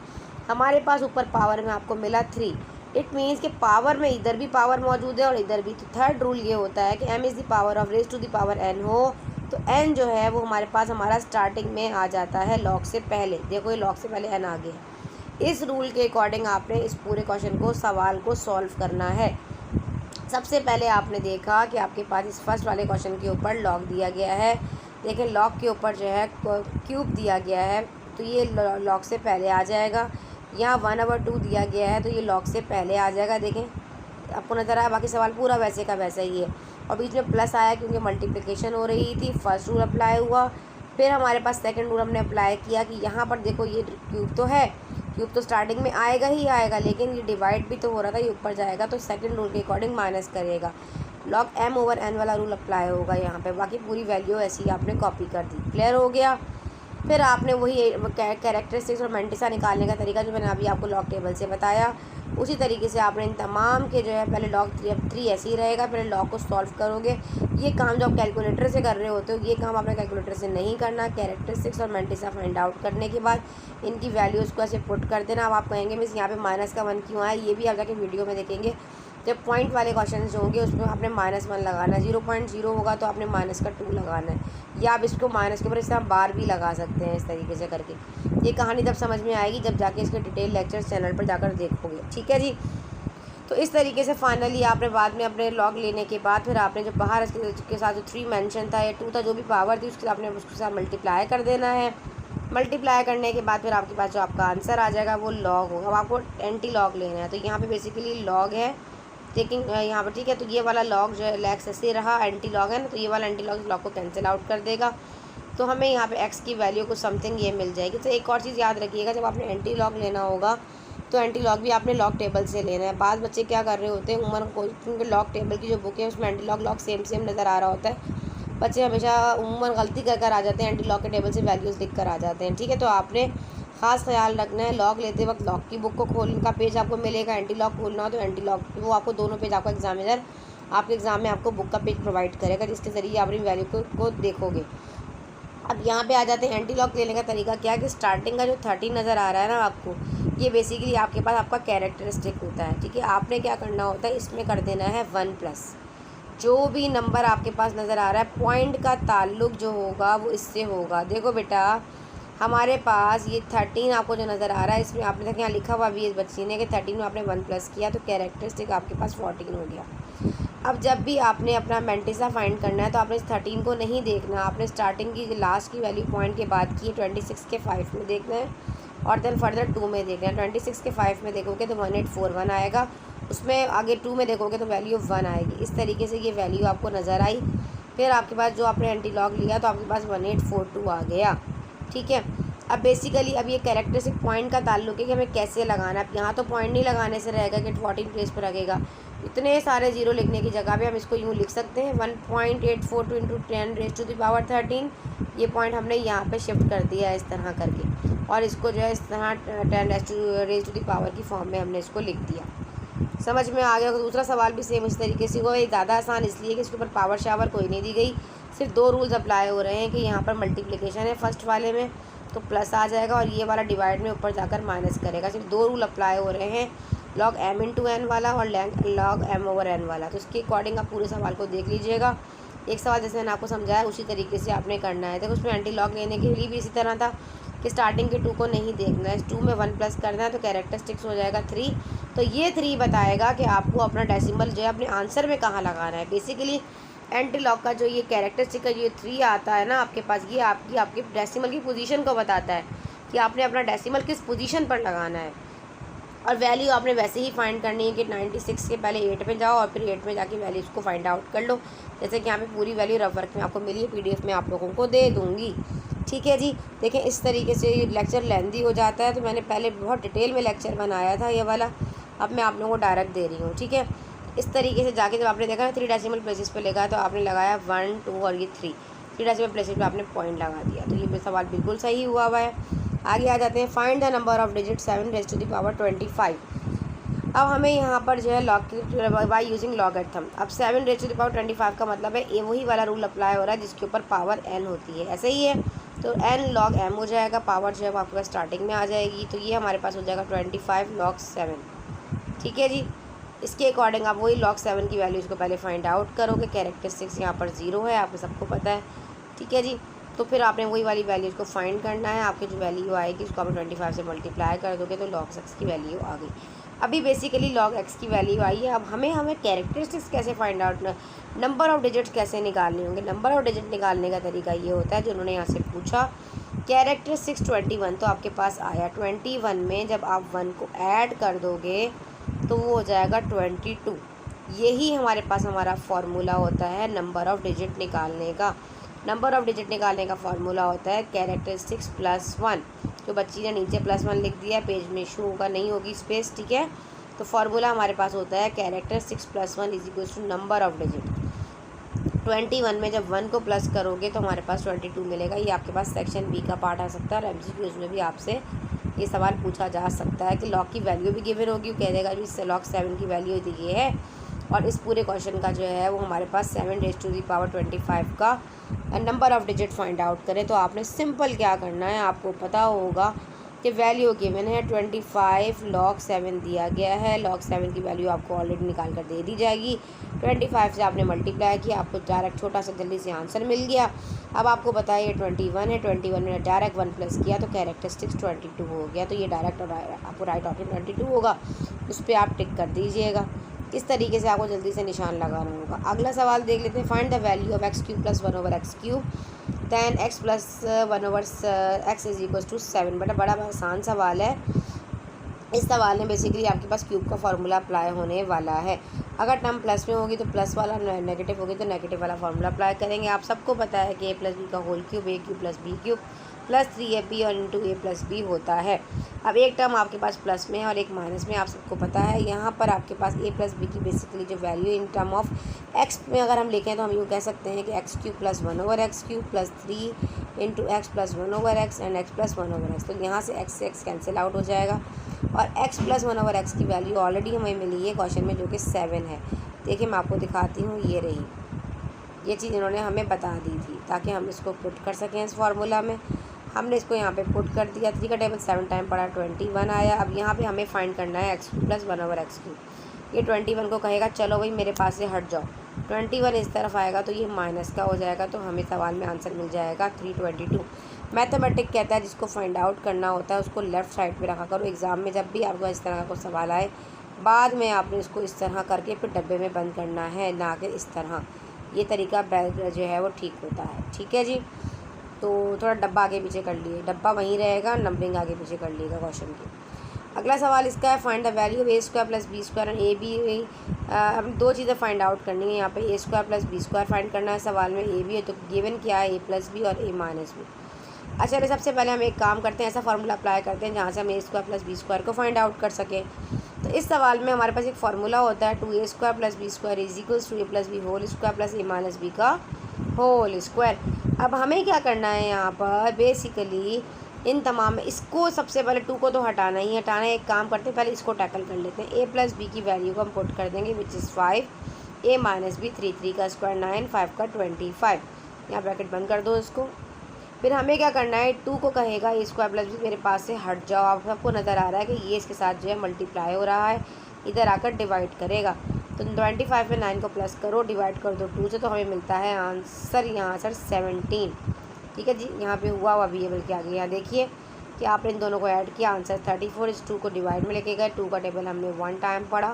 हमारे पास ऊपर पावर में आपको मिला 3, इट मीन्स कि पावर में इधर भी पावर मौजूद है और इधर भी। तो थर्ड रूल ये होता है कि m is the power of raise to the power n हो तो n जो है वो हमारे पास हमारा स्टार्टिंग में आ जाता है लॉग से पहले। देखो ये लॉग से पहले n आ गया। इस रूल के अकॉर्डिंग आपने इस पूरे क्वेश्चन को सवाल को सॉल्व करना है। सबसे पहले आपने देखा कि आपके पास इस फर्स्ट वाले क्वेश्चन के ऊपर लॉग दिया गया है। देखें लॉग के ऊपर जो है क्यूब दिया गया है तो ये लॉग से पहले आ जाएगा। यहाँ 1/2 दिया गया है तो ये लॉग से पहले आ जाएगा। देखें आपको नज़र आया, बाकी सवाल पूरा वैसे का वैसा ही है। और बीच में प्लस आया क्योंकि मल्टीप्लिकेशन हो रही थी। फर्स्ट रूल अप्लाई हुआ। फिर हमारे पास सेकंड रूल हमने अप्लाई किया कि यहाँ पर देखो ये क्यूब तो है, क्यूब तो स्टार्टिंग में आएगा ही आएगा, लेकिन ये डिवाइड भी तो हो रहा था, ये ऊपर जाएगा तो सेकंड रूल के अकॉर्डिंग माइनस करेगा। लॉग m ओवर n वाला रूल अप्लाई होगा यहाँ पे। बाकी पूरी वैल्यू ऐसी आपने कॉपी कर दी। क्लियर हो गया। फिर आपने वही कैरेक्टरिस्टिक्स और मैंटिसा निकालने का तरीका जो मैंने अभी आपको लॉग टेबल से बताया, उसी तरीके से आपने इन तमाम के जो है पहले लॉग 3 ऐसे ही रहेगा, पहले लॉग को सॉल्व करोगे। ये काम जो आप कैलकुलेटर से कर रहे होते हो, ये काम आपने कैलकुलेटर से नहीं करना। कैरेक्टरिस्टिक्स और मैंटिसा फाइंड आउट करने के बाद इनकी वैल्यूज़ को ऐसे पुट कर देना। अब आप कहेंगे मिस यहाँ पे माइनस का 1 क्यों आया, ये भी आप जाके वीडियो में देखेंगे। जब पॉइंट वाले क्वेश्चन जो होंगे उसमें आपने -1 लगाना है, 0.0 होगा तो आपने -2 लगाना है, या आप इसको माइनस के ऊपर इस तरह बार भी लगा सकते हैं इस तरीके से करके। ये कहानी तब समझ में आएगी जब जाके इसके डिटेल लेक्चर्स चैनल पर जाकर देखोगे। ठीक है जी। तो इस तरीके से फाइनली आपने बाद में अपने लॉग लेने के बाद फिर आपने जो बाहर इसके साथ जो 3 मेंशन था या 2 था, जो भी पावर थी उसके आपने उसके साथ मल्टीप्लाई कर देना है। मल्टीप्लाई करने के बाद फिर आपके पास जो आपका आंसर आ जाएगा वो लॉग होगा। अब आपको एंटी लॉग लेना है तो यहाँ पे बेसिकली लॉग है टेकिंग यहाँ पर, ठीक है। तो ये वाला लॉग जो है लैक्स ऐसे रहा, एंटी लॉग है ना, तो ये वाला एंटी लॉग इस लॉग को कैंसिल आउट कर देगा। तो हमें यहाँ पे x की वैल्यू को समथिंग ये मिल जाएगी। तो एक और चीज़ याद रखिएगा, जब आपने एंटी लॉग लेना होगा तो एंटी लॉग भी आपने लॉग टेबल से लेना है। बाद बच्चे क्या कर रहे होते हैं, उमर को क्योंकि लॉग टेबल की जो बुक है उसमें एंटी लॉग सेम नज़र आ रहा होता है, बच्चे हमेशा उमर गलती कर आ जाते हैं, एंटी लॉग के टेबल से वैल्यूज़ लिख कर आ जाते हैं। ठीक है, तो आपने ख़ास ख्याल रखना है, लॉग लेते वक्त लॉग की बुक को खोलने का पेज आपको मिलेगा, एंटी लॉग खोलना हो तो एंटी लॉग वो आपको दोनों पेज आपका एग्जामिनर आपके एग्ज़ाम में आपको बुक का पेज प्रोवाइड करेगा, जिसके ज़रिए आप अपनी वैल्यू को देखोगे। अब यहाँ पे आ जाते हैं एंटी लॉग लेने का तरीका क्या है कि स्टार्टिंग का जो 30 नज़र आ रहा है ना आपको, ये बेसिकली आपके पास आपका कैरेक्टरिस्टिक होता है। ठीक है, आपने क्या करना होता है, इसमें कर देना है 1+। जो भी नंबर आपके पास नज़र आ रहा है पॉइंट का ताल्लुक जो होगा वो इससे होगा। देखो बेटा हमारे पास ये 13 आपको जो नज़र आ रहा है, इसमें आपने देखा यहाँ लिखा हुआ भी इस बच्ची ने कि 13 में आपने 1+ किया तो कैरेक्टरिस्टिक आपके पास 14 हो गया। अब जब भी आपने अपना मैंटिसा फाइंड करना है तो आपने इस 13 को नहीं देखना, आपने स्टार्टिंग की लास्ट की वैल्यू पॉइंट के बाद की 26 के 5 में देखना है और देन फर्दर 2 में देखना है। 26 के 5 में देखोगे तो 1841 आएगा, उसमें आगे 2 में देखोगे तो वैल्यू 1 आएगी। इस तरीके से ये वैल्यू आपको नज़र आई। फिर आपके पास जो आपने एंटी लॉग लिया तो आपके पास 1842 आ गया। ठीक है, अब बेसिकली अब ये कैरेक्टरिस्टिक पॉइंट का ताल्लुक है कि हमें कैसे लगाना है। अब यहाँ तो पॉइंट नहीं लगाने से रहेगा कि 14 प्लेस पर रखेगा, इतने सारे जीरो लिखने की जगह पे हम इसको यूँ लिख सकते हैं 1.842 इंटू 10⁻13। ये पॉइंट हमने यहाँ पे शिफ्ट कर दिया है इस तरह करके, और इसको जो है इस तरह 10⁻⁴ की फॉर्म में हमने इसको लिख दिया। समझ में आ गया। दूसरा सवाल भी सेम इस तरीके से हुआ, ये ज़्यादा आसान इसलिए कि इसके ऊपर पावर शावर कोई नहीं दी गई, सिर्फ 2 रूल्स अप्लाई हो रहे हैं कि यहाँ पर मल्टीप्लिकेशन है फर्स्ट वाले में तो प्लस आ जाएगा और ये वाला डिवाइड में ऊपर जाकर माइनस करेगा। सिर्फ 2 रूल अप्लाई हो रहे हैं, लॉग m इंटू n वाला और लॉग m ओवर n वाला। तो इसके अकॉर्डिंग आप पूरे सवाल को देख लीजिएगा। एक सवाल जैसे मैंने आपको समझाया उसी तरीके से आपने करना है। देखो उसमें एंटी लॉग लेने के लिए भी इसी तरह था, कि स्टार्टिंग के 2 को नहीं देखना है, 2 में 1 प्लस करना है तो कैरेक्टरिस्टिक्स हो जाएगा 3। तो ये 3 बताएगा कि आपको अपना डेसिमल जो है अपने आंसर में कहाँ लगाना है। बेसिकली एंटी लॉग का जो ये कैरेक्टरिस्टिक का ये 3 आता है ना आपके पास, ये आपकी डेसिमल की पोजीशन को बताता है कि आपने अपना डेसिमल किस पोजीशन पर लगाना है। और वैल्यू आपने वैसे ही फाइंड करनी है कि 96 के पहले 8 में जाओ और फिर 8 में जाके वैल्यूज़ को फाइंड आउट कर लो। जैसे कि यहाँ पे पूरी वैल्यू रफ वर्क में आपको मिली है, PDF में आप लोगों को दे दूँगी। ठीक है जी। देखें इस तरीके से लेक्चर लेंदी हो जाता है, तो मैंने पहले बहुत डिटेल में लेक्चर बनाया था ये वाला, अब मैं आप लोगों को डायरेक्ट दे रही हूँ। ठीक है, इस तरीके से जाके जब आपने देखा ना 3 डेसिमल प्लेसेस पे लगा तो आपने लगाया 1 2 और ये 3 डेसिमल प्लेसेस पे आपने पॉइंट लगा दिया, तो ये सवाल बिल्कुल सही हुआ है। आगे आ जाते हैं, find the number of digit 7 raise to the power 25। अब हमें यहाँ पर जो है लॉग बाई यूजिंग लॉगरिथम। अब 7 रेज़ टू द पावर 25 का मतलब है ये वही वाला रूल अप्लाई हो रहा है जिसके ऊपर पावर n होती है, ऐसे ही है। तो n log m हो जाएगा, पावर जो है आपके पास स्टार्टिंग में आ जाएगी, तो ये हमारे पास हो जाएगा 25 log 7। ठीक है जी। इसके अकॉर्डिंग आप वही log 7 की वैल्यूज़ को पहले फाइंड आउट करोगे। कैरेक्टरिस्टिक्स यहाँ पर 0 है, आपको सबको पता है। ठीक है जी। तो फिर आपने वही वाली वैल्यूज़ को फाइंड करना है। आपकी जो वैल्यू आएगी उसको आप 25 से मल्टीप्लाई कर दोगे तो log x की वैल्यू आ गई। अभी बेसिकली log x की वैल्यू आई है। अब हमें कैरेक्टरिस्टिक्स कैसे find out, number of digits कैसे निकालने होंगे। नंबर ऑफ़ डिजिट निकालने का तरीका ये होता है जो उन्होंने यहाँ से पूछा। कैरेक्टरिस्टिक्स 21 तो आपके पास आया, 21 में जब आप 1 को ऐड कर दोगे तो वो हो जाएगा 22। यही हमारे पास हमारा फॉर्मूला होता है नंबर ऑफ़ डिजिट निकालने का। नंबर ऑफ़ डिजिट निकालने का फॉर्मूला होता है कैरेक्टरिस्टिक्स +1। जो बच्ची ने नीचे +1 लिख दिया है, पेज में इशू होगा, नहीं होगी स्पेस। ठीक है, तो फॉर्मूला हमारे पास होता है characteristics +1 is equals to number of digit. 21 में जब 1 को प्लस करोगे तो हमारे पास 22 मिलेगा। ये आपके पास सेक्शन B का पार्ट आ सकता है और MCQs में भी आपसे ये सवाल पूछा जा सकता है कि लॉग की वैल्यू भी गिवन होगी, कह देगा जी इससे log 7 की वैल्यू ये है। और इस पूरे क्वेश्चन का जो है वो हमारे पास 7 रेज़ टू द पावर 25 का number of digit find out करें। तो आपने सिंपल क्या करना है, आपको पता होगा कि वैल्यू गिवन है 25 log 7 दिया गया है। log 7 की वैल्यू आपको ऑलरेडी निकाल कर दे दी जाएगी। 25 से आपने मल्टीप्लाई किया, आपको डायरेक्ट छोटा सा जल्दी से आंसर मिल गया। अब आपको बताइए 21 है, 21 में डायरेक्ट 1 प्लस किया तो कैरेक्टरिस्टिक्स 22 हो गया। तो ये डायरेक्ट आपको राइट ऑप्शन 22 होगा, उस पर आप टिक कर दीजिएगा। इस तरीके से आपको जल्दी से निशान लगाना होगा। अगला सवाल देख लेते हैं, find the value of x³ + 1/x³ then x + 1/x is equal to 7। बड़ा आसान सवाल है। इस सवाल में बेसिकली आपके पास क्यूब का फार्मूला अप्लाई होने वाला है। अगर टर्म प्लस में होगी तो प्लस वाला, नेगेटिव होगी तो नेगेटिव वाला फार्मूला अप्लाई करेंगे। आप सबको पता है कि a + b का whole cube a³ + b³ + 3ab और इंटू a + b होता है। अब एक टर्म आपके पास प्लस में है और एक माइनस में, आप सबको पता है। यहाँ पर आपके पास a + b की बेसिकली जो value in term of x में अगर हम लिखें तो हम यूँ कह सकते हैं कि x³ + 1/x³ + 3 into x + 1/x and x + 1/x। तो यहाँ से x कैंसिल आउट हो जाएगा और x + 1/x की वैल्यू ऑलरेडी हमें मिली है क्वेश्चन में जो कि 7 है। देखिए मैं आपको दिखाती हूँ, ये रही, ये चीज़ इन्होंने हमें बता दी थी ताकि हम इसको पुट कर सकें इस फार्मूला में। हमने इसको यहाँ पे पुट कर दिया, 3 का टेबल 7 टाइम पड़ा, 21 आया। अब यहाँ पे हमें फाइंड करना है x³ + 1/x³। ये 21 को कहेगा चलो भाई मेरे पास से हट जाओ, 21 इस तरफ आएगा तो ये माइनस का हो जाएगा, तो हमें सवाल में आंसर मिल जाएगा 322। मैथमेटिक कहता है जिसको फाइंड आउट करना होता है उसको लेफ़्ट साइड पे रखा करो। एग्ज़ाम में जब भी आपको इस तरह का कोई सवाल आए, बाद में आपने इसको इस तरह करके फिर डब्बे में बंद करना है, ना कि इस तरह। ये तरीका जो है वो ठीक होता है। ठीक है जी। तो थोड़ा डब्बा आगे पीछे कर लिए, डब्बा वहीं रहेगा, नंबरिंग आगे पीछे कर लिएगा क्वेश्चन की। अगला सवाल इसका है, find the value of a² + b² and a b। अब 2 चीज़ें फाइंड आउट करनी है। यहाँ पे a² + b² फाइंड करना है। सवाल में a b है तो गिवन क्या है, a + b और a - b। अच्छा, चलिए सबसे पहले हम एक काम करते हैं, ऐसा फार्मूला अप्लाई करते हैं जहाँ से हम a² + b² को फाइंड आउट कर सकें। तो इस सवाल में हमारे पास एक फार्मूला होता है 2a² + b² is equals to a + b whole square plus a - b का होल स्क्वायर। अब हमें क्या करना है यहाँ पर, बेसिकली इन तमाम इसको सबसे पहले 2 को तो हटाना ही हटाना है। एक काम करते हैं, पहले इसको टैकल कर लेते हैं। a + b की वैल्यू को हम पुट कर देंगे विच इज़ 5, a - b 3 का स्क्वायर 9, 5 का 25। यहाँ ब्रैकेट बंद कर दो इसको। फिर हमें क्या करना है, 2 को कहेगा a² + b मेरे पास से हट जाओ। आप सबको नज़र आ रहा है कि ये इसके साथ जो है मल्टीप्लाई हो रहा है, इधर आकर डिवाइड करेगा। तो 25 में 9 को प्लस करो, डिवाइड कर दो 2 से, तो हमें मिलता है आंसर, यहाँ आंसर 17। ठीक है जी। यहाँ पे हुआ भी है बल्कि आगे यहाँ देखिए कि आपने इन दोनों को ऐड किया, आंसर 34। इस 2 को डिवाइड में लेके गए, 2 का टेबल हमने 1 टाइम पढ़ा,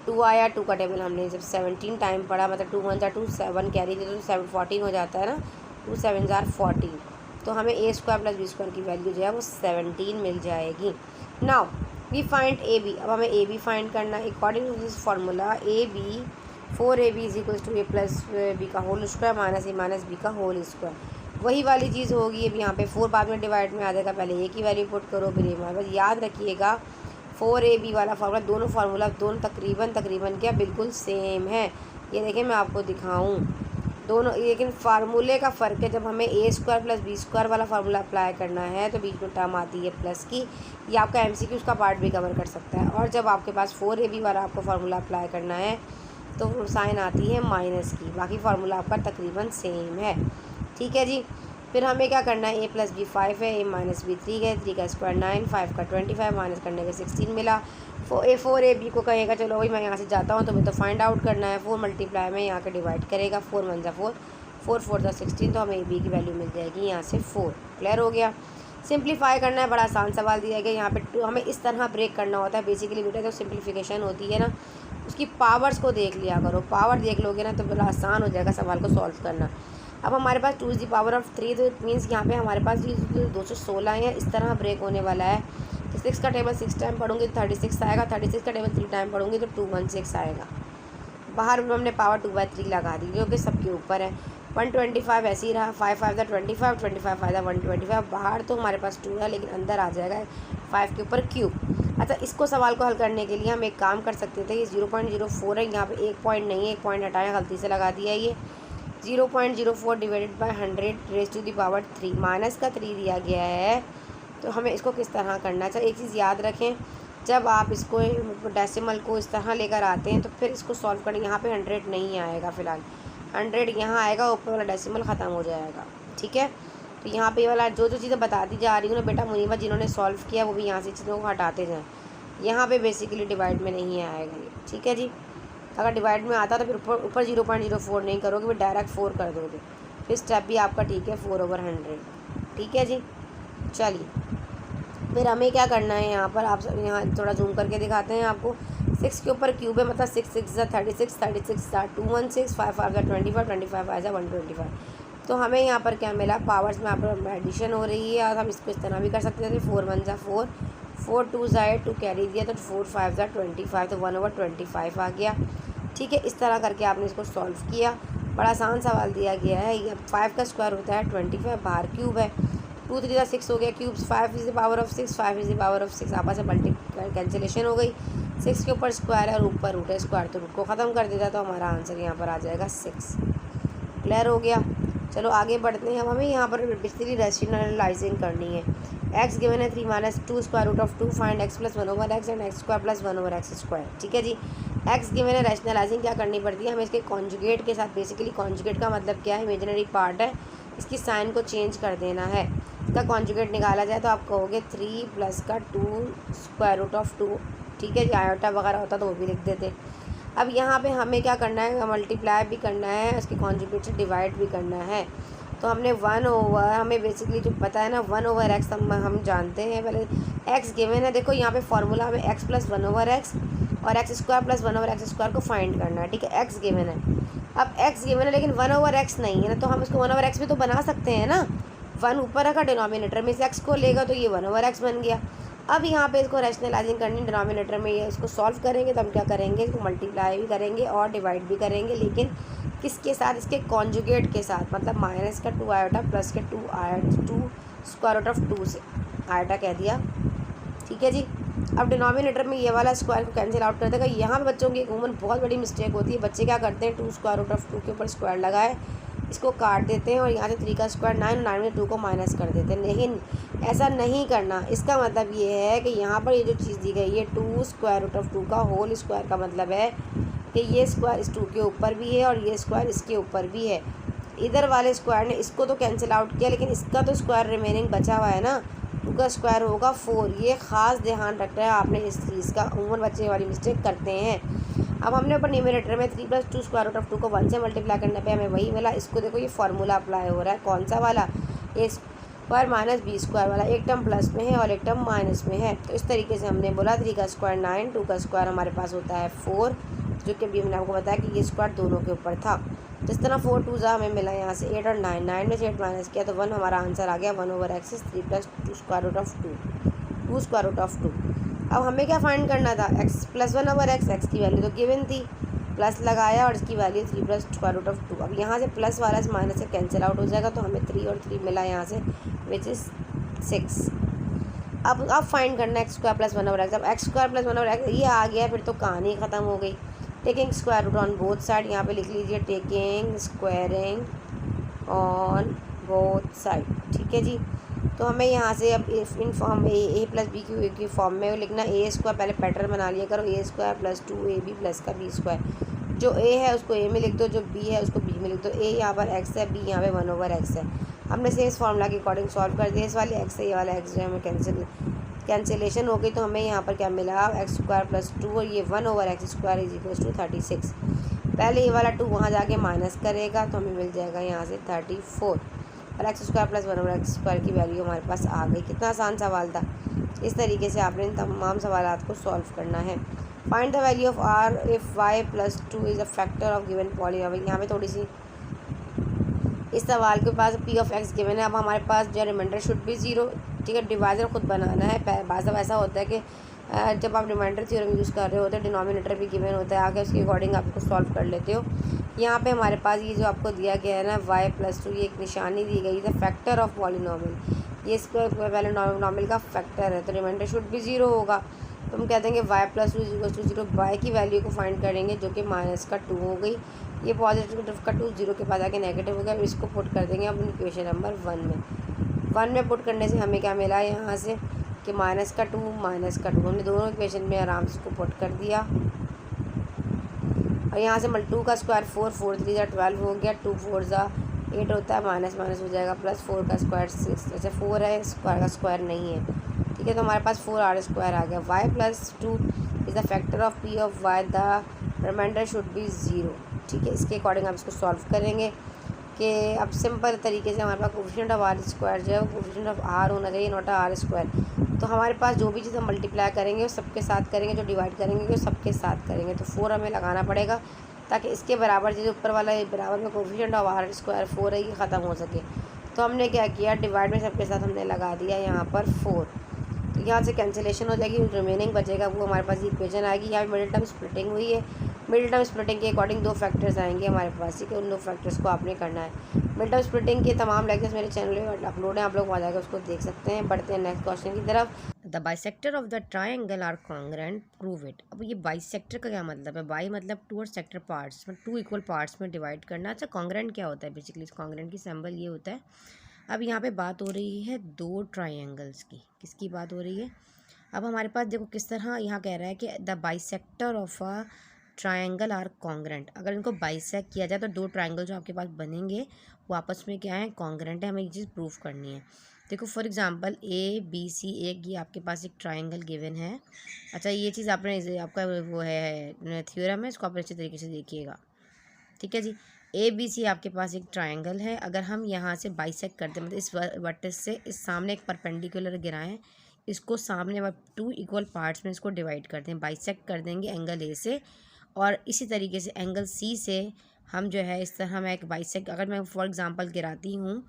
2 आया, 2 का टेबल हमने जब 17 टाइम पढ़ा, मतलब 2 1 जा 2, 7 कैरी दे तो 7 14 हो जाता है ना, 2 7 जार 14। तो हमें a square plus b square की वैल्यू जो है वो 17 मिल जाएगी। Now we find a b. अब हमें ए बी फाइंड करना है according to this formula. A b 4ab is equals to a plus b का whole square minus a minus b का होल स्क्वायर। वही वाली चीज़ होगी। अब यहाँ पे 4 बाद में डिवाइड में आ जाएगा, पहले ए की वैल्यू पुट करो फिर ए माइनस। याद रखिएगा 4ab वाला फार्मूला, दोनों फार्मूला दोनों तकरीबन क्या बिल्कुल सेम है। ये देखें मैं आपको दिखाऊं दोनों, लेकिन फार्मूले का फ़र्क है। जब हमें a square plus b square वाला फार्मूला अप्लाई करना है तो बीच में टर्म आती है प्लस की, ये आपका MCQ उसका पार्ट भी कवर कर सकता है। और जब आपके पास 4ab वाला आपको फार्मूला अप्लाई करना है तो साइन आती है माइनस की। बाकी फार्मूला आपका तकरीबन सेम है, ठीक है जी। फिर हमें क्या करना है, ए प्लस बी 5 है, ए माइनस बी 3 है, 3 का स्क्वायर 9, 5 का 25, माइनस करने के 16 मिला। 4ab को कहेगा चलो भाई मैं यहाँ से जाता हूँ, तुम्हें तो फाइंड आउट करना है। 4 मल्टीप्लाई में यहाँ के डिवाइड करेगा, 4 1 जा 4, 4 4 जा 16, तो हमें ए बी की वैल्यू मिल जाएगी यहाँ से 4। क्लियर हो गया। सिंप्लीफाई करना है, बड़ा आसान सवाल दिया गया। यहाँ पे हमें इस तरह ब्रेक करना होता है बेसिकली बेटा। जो सिंप्लीफिकेशन होती है ना उसकी पावर्स को देख लिया करो, पावर देख लोगे ना तो बड़ा आसान हो जाएगा सवाल को सॉल्व करना। अब हमारे पास 2 की पावर ऑफ 3, तो इट मीन्स यहाँ पे हमारे पास 216 है। इस तरह ब्रेक होने वाला है। तो 6 का टेबल 6 टाइम पढ़ूंगी तो 36 आएगा, 36 का टेबल 3 टाइम पढ़ूंगी तो 216 आएगा। बाहर में हमने पावर 2/3 लगा दी जो कि सबके ऊपर है। 125 ऐसे ही रहा, 5 5 25, 25 फायदा 125। बाहर तो हमारे पास 2 है लेकिन अंदर आ जाएगा 5 के ऊपर क्यूब। अच्छा, इसको सवाल को हल करने के लिए हम एक काम कर सकते थे। ये 0.04 है, यहाँ पे 1 पॉइंट नहीं है, 1 पॉइंट हटाया, गलती से लगा दिया। ये 0.04 divided by 100 raise to the power 3, minus का 3 दिया गया है। तो हमें इसको किस तरह करना है। एक चीज़ याद रखें, जब आप इसको डेसिमल को इस तरह लेकर आते हैं तो फिर इसको सॉल्व करें। यहाँ पे 100 नहीं आएगा फ़िलहाल, 100 यहाँ आएगा, ऊपर वाला डेसिमल ख़त्म हो जाएगा, ठीक है। तो यहाँ पे वाला जो चीज़ें बताती जा रही हूँ ना बेटा मुनीबा, जिन्होंने सॉल्व किया वो भी यहाँ से चीज़ों को हटाते जाएँ। यहाँ पे बेसिकली डिवाइड में नहीं आएगा ये, ठीक है जी। अगर डिवाइड में आता तो फिर ऊपर 0.04 नहीं करोगे, फिर डायरेक्ट 4 कर दोगे। फिर स्टेप भी आपका ठीक है 4/100, ठीक है जी। चलिए फिर हमें क्या करना है, यहाँ पर आप यहाँ थोड़ा जूम करके दिखाते हैं आपको। 6 के ऊपर क्यूब है, मतलब 6 6 36, 36 216, 5 5 25, 25 5 125। तो हमें यहाँ पर क्या मिला, पावर्स में आप एडिशन हो रही है। और हम इसको इस तरह भी कर सकते थे, 4 1 जा 4, 4 2 जा 2 कैरी दिया तो 4 5 जा 25, तो 1/25 आ गया, ठीक है। इस तरह करके आपने इसको सॉल्व किया। बड़ा आसान सवाल दिया गया है। ये 5 का स्क्वायर होता है 25, बाहर क्यूब है, 2 3 जा 6 हो गया, cubes 5 is the power of 6, 5 is the power of 6, आपस में मल्टी कैंसिलेशन हो गई। 6 के ऊपर स्क्वायर है और ऊपर रूट है, स्क्वायर तो रूट को ख़त्म कर देता, तो हमारा आंसर यहाँ पर आ जाएगा 6। क्लियर हो गया। चलो आगे बढ़ते हैं। अब हमें यहाँ पर बेसिकली रैशनलाइजिंग करनी है। एक्स गिवन है 3 - 2 square root of 2, find x plus 1/x and x square plus 1/x square, ठीक है जी। एक्स गिवन है, रैशनलाइजिंग क्या करनी पड़ती है, हमें इसके कॉन्जुगेट के साथ। बेसिकली कॉन्जुगेट का मतलब क्या है, इमेजिनरी पार्ट है, इसकी साइन को चेंज कर देना है। इसका कॉन्जुगेट निकाला जाए तो आप कहोगे 3 प्लस का 2 स्क्वायर रूट ऑफ 2, ठीक है जी। आयोटा वगैरह होता तो वो भी लिख देते। अब यहाँ पे हमें क्या करना है, मल्टीप्लाई भी करना है, उसके कॉन्जुगेट से डिवाइड भी करना है। तो हमने 1 ओवर, हमें बेसिकली जो पता है ना 1/x हम जानते हैं। पहले x गिवन है, देखो यहाँ पे फार्मूला हमें x प्लस 1/x और x square plus 1/x square को फाइंड करना है, ठीक है। x गिवन है, अब x गिवन है लेकिन 1/x नहीं है ना, तो हम इसको 1/x भी तो बना सकते हैं ना। 1 ऊपर रखा, डिनोमिनेटर में से x को लेगा तो ये 1/x बन गया। अब यहाँ पे इसको रैशनलाइजिंग करनी, डिनोमिनेटर में ये इसको सॉल्व करेंगे तो हम क्या करेंगे, इसको मल्टीप्लाई भी करेंगे और डिवाइड भी करेंगे, लेकिन किसके साथ, इसके कॉन्जुगेट के साथ। मतलब माइनस का 2 आयोटा प्लस के 2 आयोटा 2 स्क्वायर रूट ऑफ 2 से आयोटा कह दिया, ठीक है जी। अब डिनोमिनेटर में ये वाला स्क्वायर को कैंसिल आउट कर देगा। यहाँ पे बच्चों की एक बहुत बड़ी मिस्टेक होती है, बच्चे क्या करते हैं 2 स्क्वायर रूट ऑफ 2 के ऊपर स्क्वायर लगाए, इसको काट देते हैं और यहाँ से 3 का स्क्वायर 9, 9 में 2 को माइनस कर देते हैं। लेकिन ऐसा नहीं करना। इसका मतलब ये है कि यहाँ पर ये जो चीज़ दी गई है 2 स्क्वायर रूट ऑफ 2 का होल स्क्वायर, का मतलब है कि ये स्क्वायर इस 2 के ऊपर भी है और ये स्क्वायर इसके ऊपर भी है। इधर वाले स्क्वायर ने इसको तो कैंसिल आउट किया, लेकिन इसका तो स्क्वायर रिमेनिंग बचा हुआ है ना, 2 का स्क्वायर होगा 4। ये ख़ास ध्यान रखना है आपने इस चीज़ का, उम्र बच्चे वाली मिस्टेक करते हैं। अब हमने ऊपर न्यूमरेटर में 3 + 2 स्क्वायर रूट ऑफ 2 को 1 से मल्टीप्लाई करने पे हमें वही मिला। इसको देखो ये फार्मूला अप्लाई हो रहा है, कौन सा वाला, ये स्क्वायर माइनस बी स्क्वायर वाला एक टर्म प्लस में है और एक टर्म माइनस में है। तो इस तरीके से हमने बोला 3 का स्क्वायर 9, 2 का स्क्वायर हमारे पास होता है 4, जो कि अभी हमने आपको बताया कि ये स्क्वायर दोनों के ऊपर था। जिस तरह 4 2 हमें मिला यहाँ से 8 और 9, 9 में से 8 माइनस किया तो 1 हमारा आंसर आ गया। 1/x is 3 + 2 square root of 2 square root of 2। अब हमें क्या फाइंड करना था, x + 1/x, x की वैल्यू तो गिवन थी, प्लस लगाया और इसकी वैल्यू 3 + स्क्वायर रूट ऑफ 2। अब यहाँ से प्लस वाला माइनस से कैंसिल आउट हो जाएगा, तो हमें 3 और 3 मिला यहाँ से, विच इज़ 6। अब फाइंड करना x² + 1/x। अब x² + 1/x ये आ गया, फिर तो कहानी ख़त्म हो गई। Taking square root on both side, यहाँ पे लिख लीजिए taking squaring on both side, ठीक है जी। तो हमें यहाँ से अब इन फॉर्म a + b की फॉर्म में लिखना, a² पहले पैटर्न बना लिया करो, a² + 2ab + का b²। जो a है उसको a में लिख दो, जो b है उसको b में लिख दो। a यहाँ पर x है, b यहाँ पे 1/x है। हमने से इस फॉर्मूला के अकॉर्डिंग सॉल्व कर दिया। इस वाले x से ये वाला x जो है हमें कैंसिलेशन हो गई, तो हमें यहाँ पर क्या मिला, x² + 2 और ये 1/x² = 36। पहले ये वाला 2 वहाँ जाके माइनस करेगा तो हमें मिल जाएगा यहाँ से 34, और x² + 1/x² की वैल्यू हमारे पास आ गई। कितना आसान सवाल था। इस तरीके से आपने इन तमाम सवालात को सॉल्व करना है। Find the value of r if y + 2 is a factor of given polynomial. यहाँ पे थोड़ी सी इस सवाल के पास p(x) गिवन है। अब हमारे पास जो रिमाइंडर शुड बी 0, ठीक है। डिवाइजर खुद बनाना है। बाज़ ऐसा होता है कि जब आप रिमाइंडर थ्योरम यूज़ कर रहे होते हैं, डिनोमिनेटर भी गिवन होता है, आगे उसके अकॉर्डिंग आप इसको सॉल्व कर लेते हो। यहाँ पे हमारे पास ये जो आपको दिया गया है ना, y + 2, ये एक निशानी दी गई है, फैक्टर ऑफ पॉलीनॉमियल। ये इसका पहले नॉमिनल का फैक्टर है, तो रिमाइंडर शुड बी 0 होगा। तो हम कहते हैं कि y + 2 = 0। y की वैल्यू को फाइंड करेंगे, जो कि -2 हो गई। ये पॉजिटिव का 2 0 के पास आके नेगेटिव हो गया। इसको पुट कर देंगे अब इक्वेशन नंबर 1 में पुट करने से हमें क्या मिला यहाँ से कि -2 हमने दोनों इक्वेशन में आराम से इसको पुट कर दिया। और यहाँ से 2 का स्क्वायर 4, 4 3 12 हो गया, 2 4 8 होता है, माइनस माइनस हो जाएगा, प्लस 4 का स्क्वायर 6। जैसे 4 है, स्क्वायर का स्क्वायर नहीं है, ठीक है। तो हमारे पास 4r² आ गया। y + 2 is the factor of p of y, the remainder should be 0, ठीक है। इसके अकॉर्डिंग आप इसको सॉल्व करेंगे कि अब सिंपल तरीके से हमारे पास कोफिशिएंट ऑफ r² जो है वो कोफिशिएंट ऑफ r होना चाहिए, नॉट r²। तो हमारे पास जो भी चीज़ हम मल्टीप्लाई करेंगे वो सबके साथ करेंगे, जो डिवाइड करेंगे वो सबके साथ करेंगे। तो 4 हमें लगाना पड़ेगा ताकि इसके बराबर चीज़ ऊपर वाला बराबर में कोफिशिएंट ऑफ r² 4 है, ये ख़त्म हो सके। तो हमने क्या किया, डिवाइड में सबके साथ हमने लगा दिया यहाँ पर 4। तो यहाँ से कैंसिलेशन हो जाएगी, रिमेनिंग बचेगा वो हमारे पास इक्वेशन आएगी। यहाँ पे मिडिल टर्म स्प्लिटिंग हुई है। मिडिल टर्म स्प्लिटिंग के अकॉर्डिंग 2 फैक्टर्स आएंगे हमारे पास, ठीक है। उन 2 फैक्टर्स को आपने करना है। मिडिल टर्म स्प्लिटिंग के तमाम लेक्चर्स मेरे चैनल पर अपलोड हैं, आप लोग वहाँ जाकर उसको देख सकते हैं। बढ़ते हैं नेक्स्ट क्वेश्चन की तरफ। The bisector of the triangle are congruent, prove it. अब ये बाइसेक्टर का क्या मतलब है, बाई मतलब 2 और सेक्टर पार्ट्स में 2 इक्वल पार्ट्स में डिवाइड करना। अच्छा, कॉन्ग्रुएंट क्या होता है, बेसिकली इस कॉन्ग्रुएंट की सिंबल ये होता है। अब यहाँ पे बात हो रही है 2 ट्राइंगल्स की, किसकी बात हो रही है। अब हमारे पास देखो किस तरह यहाँ कह रहा है कि the bisector of a triangle are congruent. अगर इनको बाइसेक्ट किया जाए तो 2 ट्रायंगल जो आपके पास बनेंगे वो आपस में क्या है, कॉन्ग्रेंट है। हमें ये चीज़ प्रूव करनी है। देखो फॉर एग्जांपल ABC, एक ये आपके पास एक ट्रायंगल गिवन है। अच्छा, ये चीज़ आपने आपका वो है थ्योरम है, इसको आप अच्छे तरीके से देखिएगा, ठीक है जी। ABC आपके पास एक ट्रायंगल है। अगर हम यहाँ से बाइसेक्ट करते हैं, मतलब इस वर्टेक्स से इस सामने एक परपेंडिकुलर गिराएं, इसको सामने 2 इक्वल पार्ट्स में इसको डिवाइड करते हैं, बाइसेक्ट कर देंगे एंगल A से। और इसी तरीके से एंगल C से हम जो है इस तरह मैं एक बाइसेक्ट, अगर मैं फॉर एग्जांपल गिराती हूँ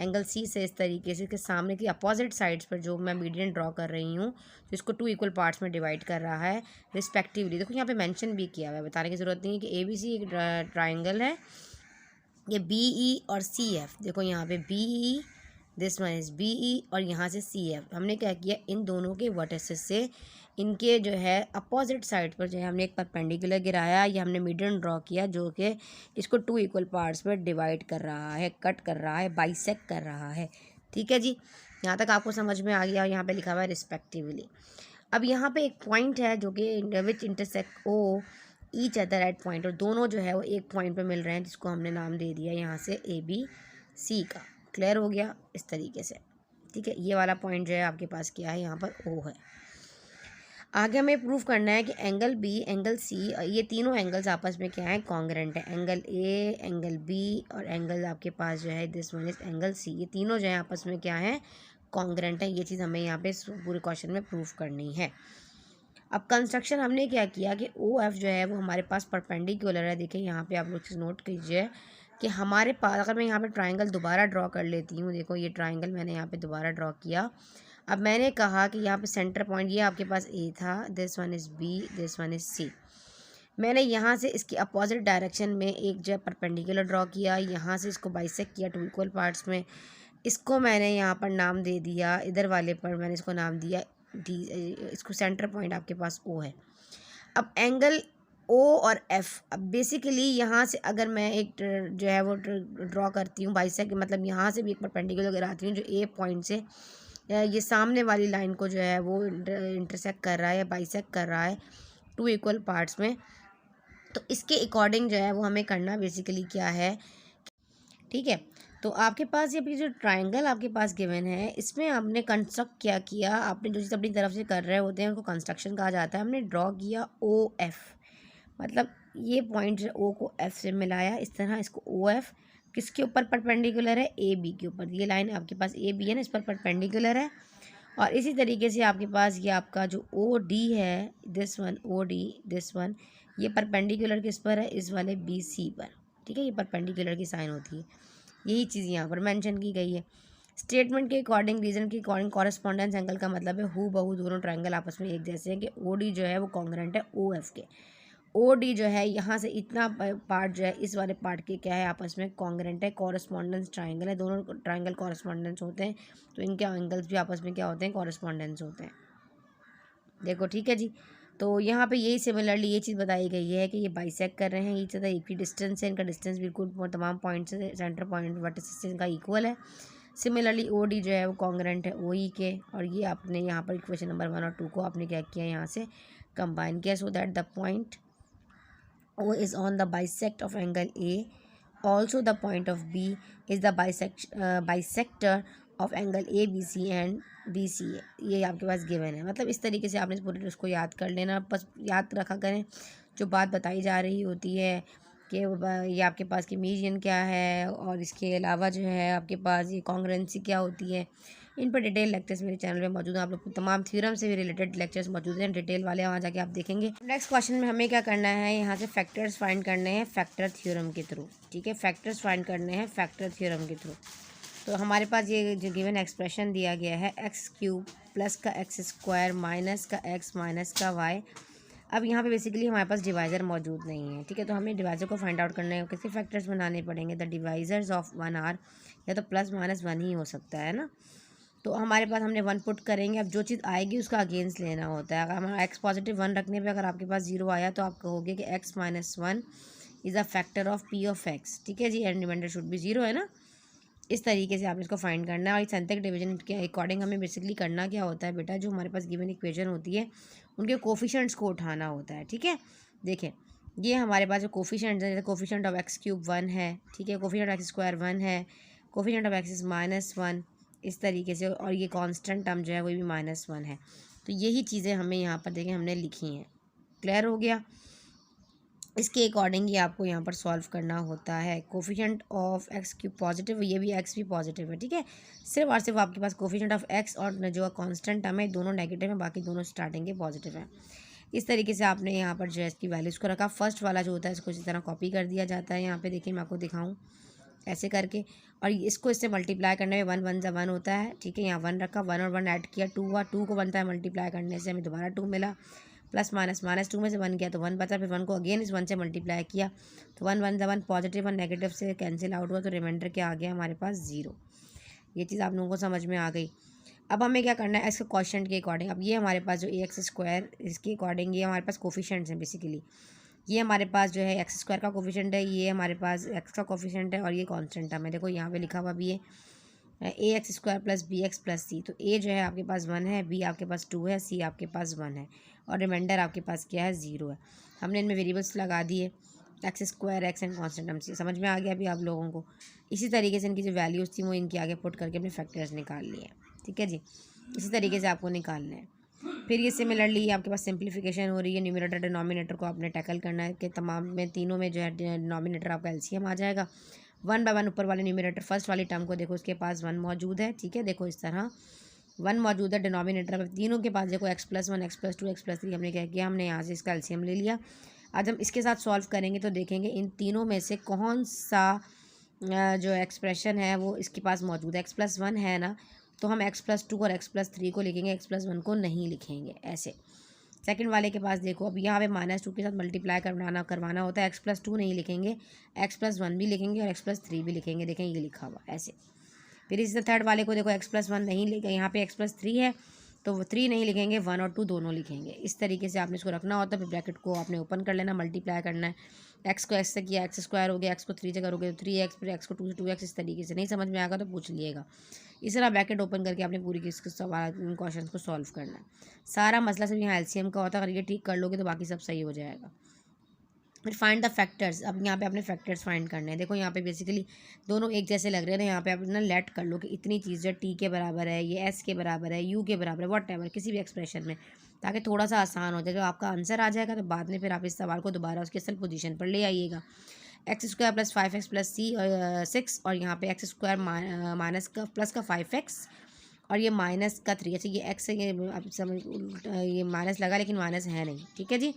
एंगल C से इस तरीके से कि सामने की अपोजिट साइड्स पर जो मैं मीडियन ड्रॉ कर रही हूँ, तो इसको 2 इक्वल पार्ट्स में डिवाइड कर रहा है रिस्पेक्टिवली। देखो यहाँ पे मेंशन भी किया हुआ है, बताने की ज़रूरत नहीं है कि ABC एक ट्राइंगल है, ये BE और CF। देखो यहाँ पे BE, this one is BE और यहाँ से CF। हमने क्या किया, इन दोनों के वर्टिसेस से इनके जो है अपोजिट साइड पर जो है हमने एक परपेंडिकुलर गिराया, या हमने मीडियन ड्रॉ किया जो कि इसको 2 इक्वल पार्ट्स में डिवाइड कर रहा है, कट कर रहा है, बाइसेक्ट कर रहा है, ठीक है जी। यहाँ तक आपको समझ में आ गया। और यहाँ पे लिखा हुआ है रिस्पेक्टिवली। अब यहाँ पे एक पॉइंट है जो कि which intersect O each other at point, और दोनों जो है वो एक पॉइंट पे मिल रहे हैं, जिसको हमने नाम दे दिया यहाँ से ABC का। क्लियर हो गया इस तरीके से, ठीक है। ये वाला पॉइंट जो है आपके पास क्या है, यहाँ पर O है। आगे हमें प्रूफ करना है कि एंगल बी, एंगल सी, ये तीनों एंगल्स आपस में क्या है, कॉन्ग्रेंट है। एंगल ए, एंगल बी और एंगल आपके पास जो है this one is angle C, ये तीनों जो है आपस में क्या है, कॉन्ग्रेंट है। ये चीज़ हमें यहाँ पे पूरे क्वेश्चन में प्रूफ करनी है। अब कंस्ट्रक्शन हमने क्या किया कि ओ एफ जो है वो हमारे पास परपेंडिकुलर है। देखिए यहाँ पे आप लोग चीज़ नोट कीजिए कि हमारे पास, अगर मैं यहाँ पे ट्राइंगल दोबारा ड्रॉ कर लेती हूँ, देखो ये ट्राइंगल मैंने यहाँ पे दोबारा ड्रॉ किया। अब मैंने कहा कि यहाँ पे सेंटर पॉइंट ये आपके पास ए था, this one is B, this one is C. मैंने यहाँ से इसकी अपोजिट डायरेक्शन में एक जो है परपेंडिकुलर ड्रॉ किया, यहाँ से इसको बाइसेक्ट किया 2 इक्वल पार्ट्स में। इसको मैंने यहाँ पर नाम दे दिया, इधर वाले पर मैंने इसको नाम दिया डी, इसको सेंटर पॉइंट आपके पास ओ है। अब एंगल ओ और एफ, अब बेसिकली यहाँ से अगर मैं एक जो है वो ड्रॉ करती हूँ बाइसेक्ट, मतलब यहाँ से भी एक परपेंडिकुलर गिराती हूँ जो ए पॉइंट से ये सामने वाली लाइन को जो है वो इंटरसेक्ट कर रहा है या बाइसेक्ट कर रहा है 2 इक्वल पार्ट्स में। तो इसके अकॉर्डिंग जो है वो हमें करना बेसिकली क्या है, ठीक है। तो आपके पास ये जो ट्राइंगल आपके पास गिवन है, इसमें आपने कंस्ट्रक्ट क्या किया, आपने जो चीज़ अपनी तरफ से कर रहे होते हैं उनको कंस्ट्रक्शन कहा जाता है। हमने ड्रॉ किया ओ एफ, मतलब ये पॉइंट जो ओ को एफ से मिलाया इस तरह, इसको ओ एफ किसके ऊपर परपेंडिकुलर है, ए बी के ऊपर। ये लाइन आपके पास ए बी है ना, इस पर परपेंडिकुलर है। और इसी तरीके से आपके पास ये आपका जो ओ डी है, this one O D, this one, ये परपेंडिकुलर किस पर है, इस वाले बी सी पर, ठीक है। ये परपेंडिकुलर की साइन होती है, यही चीज़ यहाँ पर मेंशन की गई है। स्टेटमेंट के अकॉर्डिंग, रीजन के अकॉर्डिंग कॉरेस्पॉन्डेंस एंगल का मतलब है हू बहू दोनों ट्रायंगल आपस में एक जैसे हैं कि ओ डी जो है वो कॉन्ग्रेंट है ओ एफ के। ओ डी जो है यहाँ से इतना पार्ट जो है इस वाले पार्ट के क्या है, आपस में कॉन्ग्रेंट है, कॉरेस्पॉन्डेंस ट्राइंगल है, दोनों ट्राइंगल कॉरेस्पॉन्डेंस होते हैं, तो इनके एंगल्स भी आपस में क्या होते हैं, कॉरेस्पॉन्डेंस होते हैं। देखो ठीक है जी। तो यहाँ पे यही सिमिलरली ये चीज़ बताई गई है कि ये बाइसेक्ट कर रहे हैं, ये ज़्यादा एक ही डिस्टेंस है, इनका डिस्टेंस बिल्कुल तमाम पॉइंट से सेंटर पॉइंट वर्टिसेस इनका इक्वल है। सिमिलरली ओ डी जो है वो कॉन्ग्रेंट है ओ ई के, और ये आपने यहाँ पर इक्वेशन नंबर 1 और 2 को आपने क्या किया, यहाँ से कंबाइन किया, so that the point O is on the bisect of angle A. Also, the point of B is the bisector of angle ABC and BCA. ये आपके पास गिवन है। मतलब इस तरीके से आपने पूरे उसको याद कर लेना, बस याद रखा करें जो बात बताई जा रही होती है कि ये आपके पास की मीडियन क्या है, और इसके अलावा जो है आपके पास ये कॉन्ग्रुएंसी क्या होती है। इन पर डिटेल लेक्चर्स मेरे चैनल पे मौजूद हैं, आप लोग तमाम थ्योरम से भी रिलेटेड लेक्चर्स मौजूद हैं डिटेल वाले, वहाँ जाके आप देखेंगे। नेक्स्ट क्वेश्चन में हमें क्या करना है, यहाँ से फैक्टर्स फाइंड करने हैं फैक्टर थ्योरम के थ्रू, ठीक है। फैक्टर्स फाइंड करने हैं फैक्टर थ्योरम के थ्रू। तो हमारे पास ये जो गिवन एक्सप्रेशन दिया गया है, एक्स क्यूब प्लस का एक्स स्क्वायर माइनस का एक्स माइनस का वाई। अब यहाँ पे बेसिकली हमारे पास डिवाइज़र मौजूद नहीं है, ठीक है। तो हमें डिवाइज़र को फाइंड आउट करने हैं, किसके फैक्टर्स बनाने पड़ेंगे, द डिवाइजर्स ऑफ 1 आर, या तो प्लस माइनस 1 ही हो सकता है ना। तो हमारे पास हमने 1 पुट करेंगे, अब जो चीज़ आएगी उसका अगेंस्ट लेना होता है। अगर हमारा एक्स पॉजिटिव 1 रखने पे अगर आपके पास 0 आया तो आप कहोगे कि x minus 1 is a factor of P of x, ठीक है जी, एंड रिमाइंडर शुड बी 0 है ना। इस तरीके से आपने इसको फाइंड करना है। और सिंथेटिक डिवीजन के अकॉर्डिंग हमें बेसिकली करना क्या होता है बेटा, जो हमारे पास गिवन इक्वेशन होती है उनके कोफिशेंट्स को उठाना होता है, ठीक है। देखिए ये हमारे पास जो कोफिशेंट्स है, कोफिशेंट ऑफ एक्स क्यूब 1 है, ठीक है, कोफिशेंट ऑफ एक्स स्क्वायर 1 है, कोफिशेंट ऑफ एक्स इज -1, इस तरीके से, और ये कांस्टेंट टर्म जो है वो भी -1 है। तो यही चीज़ें हमें यहाँ पर देखें हमने लिखी हैं। क्लियर हो गया। इसके अकॉर्डिंग ही आपको यहाँ पर सॉल्व करना होता है। Coefficient of x cube positive, ये भी एक्स भी पॉजिटिव है, ठीक है। सिर्फ और सिर्फ आपके पास कोफिशेंट ऑफ एक्स और जो कांस्टेंट टर्म है दोनों नेगेटिव है, बाकी दोनों स्टार्टिंग के पॉजिटिव है। इस तरीके से आपने यहाँ पर जो है इसकी वैल्यूज़ को रखा। फर्स्ट वाला जो होता है इसको इसी तरह कॉपी कर दिया जाता है। यहाँ पे देखिए मैं आपको दिखाऊँ ऐसे करके, और इसको इससे मल्टीप्लाई करने में 1 1 ज़ा 1 होता है, ठीक है। यहाँ 1 रखा, 1 और 1 ऐड किया, 2 हुआ, 2 को 1 टाइम मल्टीप्लाई करने से हमें दोबारा 2 मिला, प्लस माइनस -2 में से 1 किया तो 1 बचा, फिर 1 को अगेन इस 1 से मल्टीप्लाई किया तो 1 1 ज़ा 1 पॉजिटिव, 1 नेगेटिव से कैंसिल आउट हुआ, तो रिमाइंडर क्या आ गया हमारे पास 0। ये चीज़ आप लोगों को समझ में आ गई। अब हमें क्या करना है, इसके क्वेश्चन के अकॉर्डिंग, अब ये हमारे पास जो एक्स स्क्वायर, इसके अकॉर्डिंग ये हमारे पास कोफिशेंट्स हैं बेसिकली। ये हमारे पास जो है एक्स स्क्वायर का कोफिशेंट है, ये हमारे पास एक्स का कोफिशेंट है, और ये कांस्टेंट टर्म है। देखो यहाँ पे लिखा हुआ भी है A X square plus B X plus C. तो ए जो है आपके पास 1 है, बी आपके पास 2 है, सी आपके पास 1 है, और रिमाइंडर आपके पास क्या है 0 है। हमने इनमें वेरिएबल्स लगा दिए, x square x and constant term से। समझ में आ गया अभी आप लोगों को। इसी तरीके से इनकी जो वैल्यूज़ थी वो इनके आगे पुट करके अपने फैक्टर्स निकाल लिए, ठीक है जी। इसी तरीके से आपको निकालना है। फिर ये सिमिलरली आपके पास सिंप्लीफिकेशन हो रही है, न्यूमरेटर डिनोमिनेटर को आपने टैकल करना है कि तमाम में तीनों में जो है डिनोमिनेटर आपका एलसीएम आ जाएगा। 1/1 ऊपर वाले न्यूमरेटर फर्स्ट वाली टर्म को देखो उसके पास 1 मौजूद है, ठीक है, देखो इस तरह 1 मौजूद है डिनोमिनेटर तीनों के पास। देखो x+1 x+2 x+3 हमने क्या किया, हमने यहाँ से इसका एलसीएम ले लिया। आज हम इसके साथ सॉल्व करेंगे तो देखेंगे इन तीनों में से कौन सा जो एक्सप्रेशन है वो इसके पास मौजूद है। x+1 है ना, तो हम x+2 और x+3 को लिखेंगे, x+1 को नहीं लिखेंगे। ऐसे सेकंड वाले के पास देखो, अब यहाँ पे -2 के साथ मल्टीप्लाई करवाना होता है, x+2 नहीं लिखेंगे, x+1 भी लिखेंगे और x+3 भी लिखेंगे। देखें ये लिखा हुआ ऐसे। फिर इस थर्ड वाले को देखो, x+1 नहीं लिखे, यहाँ पे x+3 है तो वो 3 नहीं लिखेंगे, 1 और 2 दोनों लिखेंगे। इस तरीके से आपने इसको रखना होता है। फिर ब्रैकेट को आपने ओपन कर लेना, मल्टीप्लाई करना है। x को x से किया, x² हो गया, x को 3 से करोगे तो 3x, फिर x को 2 से 2x। इस तरीके से नहीं समझ में आएगा तो पूछ लिएगा। इस तरह ब्रैकेट ओपन करके आपने पूरी इसके सवाल क्वेश्चन को सॉल्व करना है। सारा मसला सिर्फ यहाँ एलसीएम का होता है, अगर ये ठीक कर लोगे तो बाकी सब सही हो जाएगा। फिर फाइंड द फैक्टर्स, अब यहाँ पे आपने फैक्टर्स फाइंड करने हैं। देखो यहाँ पे बेसिकली दोनों एक जैसे लग रहे हैं ना, यहाँ पे आप ना लेट कर लो कि इतनी चीज़ जो टी के बराबर है, ये एस के बराबर है, यू के बराबर है, व्हाटएवर किसी भी एक्सप्रेशन में, ताकि थोड़ा सा आसान हो जाए। जब आपका आंसर आ जाएगा तो बाद में फिर आप इस सवाल को दोबारा उसके असल पोजीशन पर ले आइएगा। x² + 5x + 6 और यहाँ पे x² माइनस का प्लस का 5x और ये माइनस का 3। अच्छा ये x है, ये आप समझ ये माइनस लगा लेकिन माइनस है नहीं, ठीक है जी।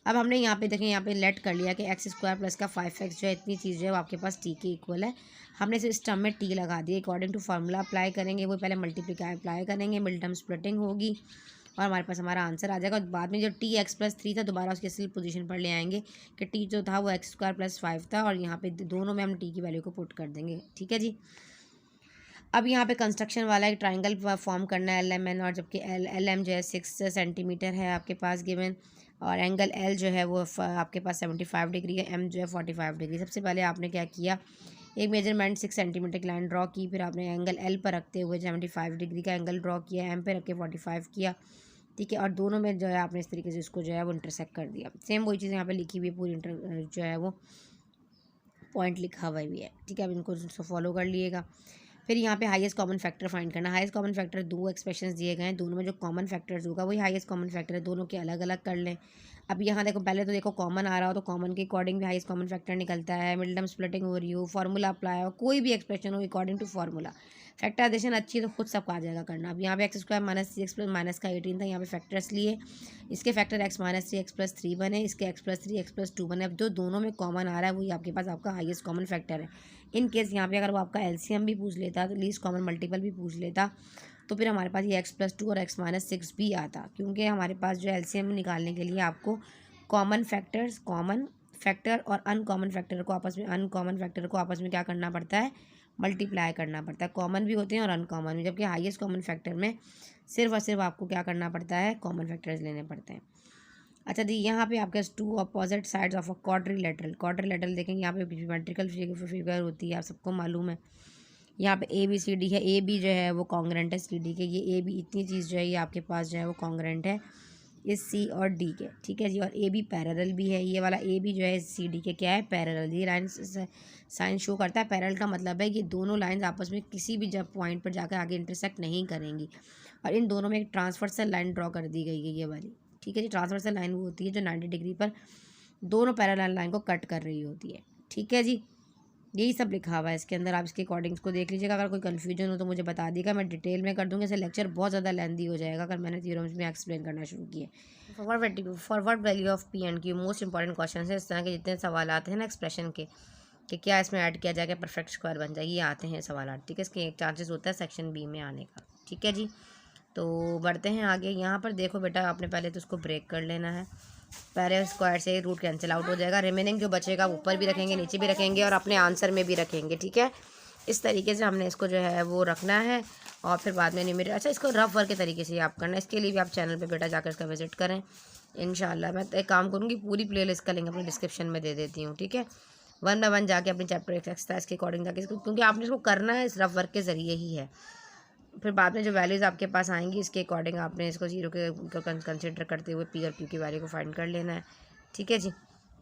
अब हमने यहाँ पे देखें, यहाँ पे लेट कर लिया कि x² + का 5x जो है इतनी चीज़ जो है वो आपके पास t के इक्वल है। हमने इस टर्म में t लगा दिया, अकॉर्डिंग टू फार्मूला अप्लाई करेंगे। वो पहले मल्टीप्लाई अप्लाई करेंगे, मिड टर्म स्प्लिटिंग होगी और हमारे पास हमारा आंसर आ जाएगा। बाद में जो t x+3 था दोबारा उसके असल पोजीशन पर ले आएंगे कि t जो था वो x² + 5 था और यहाँ पे दोनों में हम t की वैल्यू को पुट कर देंगे, ठीक है जी। अब यहाँ पे कंस्ट्रक्शन वाला एक ट्राइंगल फॉर्म करना है LMN, और जबकि LM जो है 6 सेंटीमीटर है आपके पास गिवन, और एंगल L जो है वो आपके पास 75 डिग्री है, M जो है 45 डिग्री। सबसे पहले आपने क्या किया, एक मेजरमेंट 6 सेंटीमीटर की लाइन ड्रॉ की, फिर आपने एंगल L पर रखते हुए 75 डिग्री का एंगल ड्रॉ किया, M पे रख के 45 किया, ठीक है, और दोनों में जो है आपने इस तरीके से इसको जो है वो इंटरसेक्ट कर दिया। सेम वही चीज़ यहाँ पे लिखी हुई है, पूरी जो है वो पॉइंट लिखा हुआ भी है, ठीक है। अब इनको फॉलो कर लिएगा। फिर यहाँ पे हाईएस्ट कॉमन फैक्टर फाइंड करना। हाईएस्ट कॉमन फैक्टर दो एक्सप्रेशंस दिए गए हैं, दोनों में जो कॉमन फैक्टर्स होगा वही हाईएस्ट कॉमन फैक्टर है, दोनों के अलग अलग कर लें। अब यहाँ देखो, पहले तो देखो कॉमन आ रहा हो तो कॉमन के अकॉर्डिंग भी हाईएस्ट कॉमन फैक्टर निकलता है। मिडिल टर्म स्प्लिटिंग हो रही हो, फार्मूला अप्लाई हो, कोई भी एक्सप्रेशन हो अकॉर्डिंग टू फार्मूला। फैक्टराइजेशन अच्छी है तो खुद सबका आ जाएगा करना। अब यहाँ पे x² - 6x + माइनस का 18 था, यहाँ पे फैक्टर्स लिए, इसके फैक्टर x - 3 x+3 बने, इसके x+3 x+2 बने। अब जो दोनों में कॉमन आ रहा है वही आपके पास आपका हाईएस्ट कॉमन फैक्टर है। इन केस यहाँ पे अगर वो आपका एलसीएम भी पूछ लेता तो लीस्ट कॉमन मल्टीपल भी पूछ लेता तो फिर हमारे पास ये x+2 और x - 6 भी आता, क्योंकि हमारे पास जो एलसीएम निकालने के लिए आपको कॉमन फैक्टर और अनकॉमन फैक्टर को आपस में क्या करना पड़ता है, मल्टीप्लाई करना पड़ता है। कॉमन भी होते हैं और अनकॉमन भी, जबकि हाईएस्ट कॉमन फैक्टर में सिर्फ और सिर्फ आपको क्या करना पड़ता है, कॉमन फैक्टर्स लेने पड़ते हैं। अच्छा जी, यहाँ पे आपके 2 opposite sides of a quadrilateral देखेंगे, यहाँ पे ज्योमेट्रिकल फिगर होती है, आप सबको मालूम है। यहाँ पे ABCD है, AB जो है वो कॉन्ग्रेंट है CD के, ये AB इतनी चीज़ जो है ये आपके पास जो है वो कॉन्ग्रेंट है इस C और D के, ठीक है जी। और AB पैरेलल भी है, ये वाला AB जो है CD के क्या है, पैरेलल। ये लाइन साइन शो करता है, पैरेलल का मतलब है कि दोनों लाइंस आपस में किसी भी जब पॉइंट पर जाकर आगे इंटरसेक्ट नहीं करेंगी, और इन दोनों में एक ट्रांसवर्सल लाइन ड्रॉ कर दी गई है ये वाली, ठीक है जी। ट्रांसवर्सल लाइन वो होती है जो 90 डिग्री पर दोनों पैरेलल लाइन को कट कर रही होती है, ठीक है जी। यही सब लिखा हुआ है इसके अंदर, आप इसके अकॉर्डिंग को देख लीजिएगा। अगर कोई कन्फ्यूजन हो तो मुझे बता दीजिएगा, मैं डिटेल में कर दूँगी। ऐसे लेक्चर बहुत ज़्यादा लेंदी हो जाएगा अगर मैंने थ्योरम्स में एक्सप्लेन करना शुरू किए। Forward value of P and Q most important question है। इस तरह के जितने सवाल आते हैं ना एक्सप्रेशन के, कि क्या इसमें ऐड किया जाएगा परफेक्ट स्क्वायर बन जाएगी, ये आते हैं सवाल, ठीक है। इसके एक चांसेस होता है सेक्शन B में आने का, ठीक है जी। तो बढ़ते हैं आगे। यहाँ पर देखो बेटा, आपने पहले तो उसको ब्रेक कर लेना है। पहले स्क्वायर से रूट कैंसिल आउट हो जाएगा, रिमेनिंग जो बचेगा ऊपर भी रखेंगे, नीचे भी रखेंगे और अपने आंसर में भी रखेंगे, ठीक है। इस तरीके से हमने इसको जो है वो रखना है और फिर बाद में न्यूमरेटर। अच्छा, इसको रफ वर्क के तरीके से आप करना है, इसके लिए भी आप चैनल पे बेटा जाकर इसका विजिट करें इंशाल्लाह। मैं एक काम करूँगी, पूरी प्लेलिस्ट का लिंक अपने डिस्क्रिप्शन में दे देती हूँ, ठीक है। 1 बाय 1 जाके अपने चैप्टर एक्सरसाइज के अकॉर्डिंग जाके इसको, क्योंकि आपने इसको करना है इस रफ वर्क के ज़रिए ही है। फिर बाद में जो वैल्यूज़ आपके पास आएंगी इसके अकॉर्डिंग आपने इसको जीरो के कंसिडर करते हुए P और Q की वैल्यू को फाइंड कर लेना है, ठीक है जी।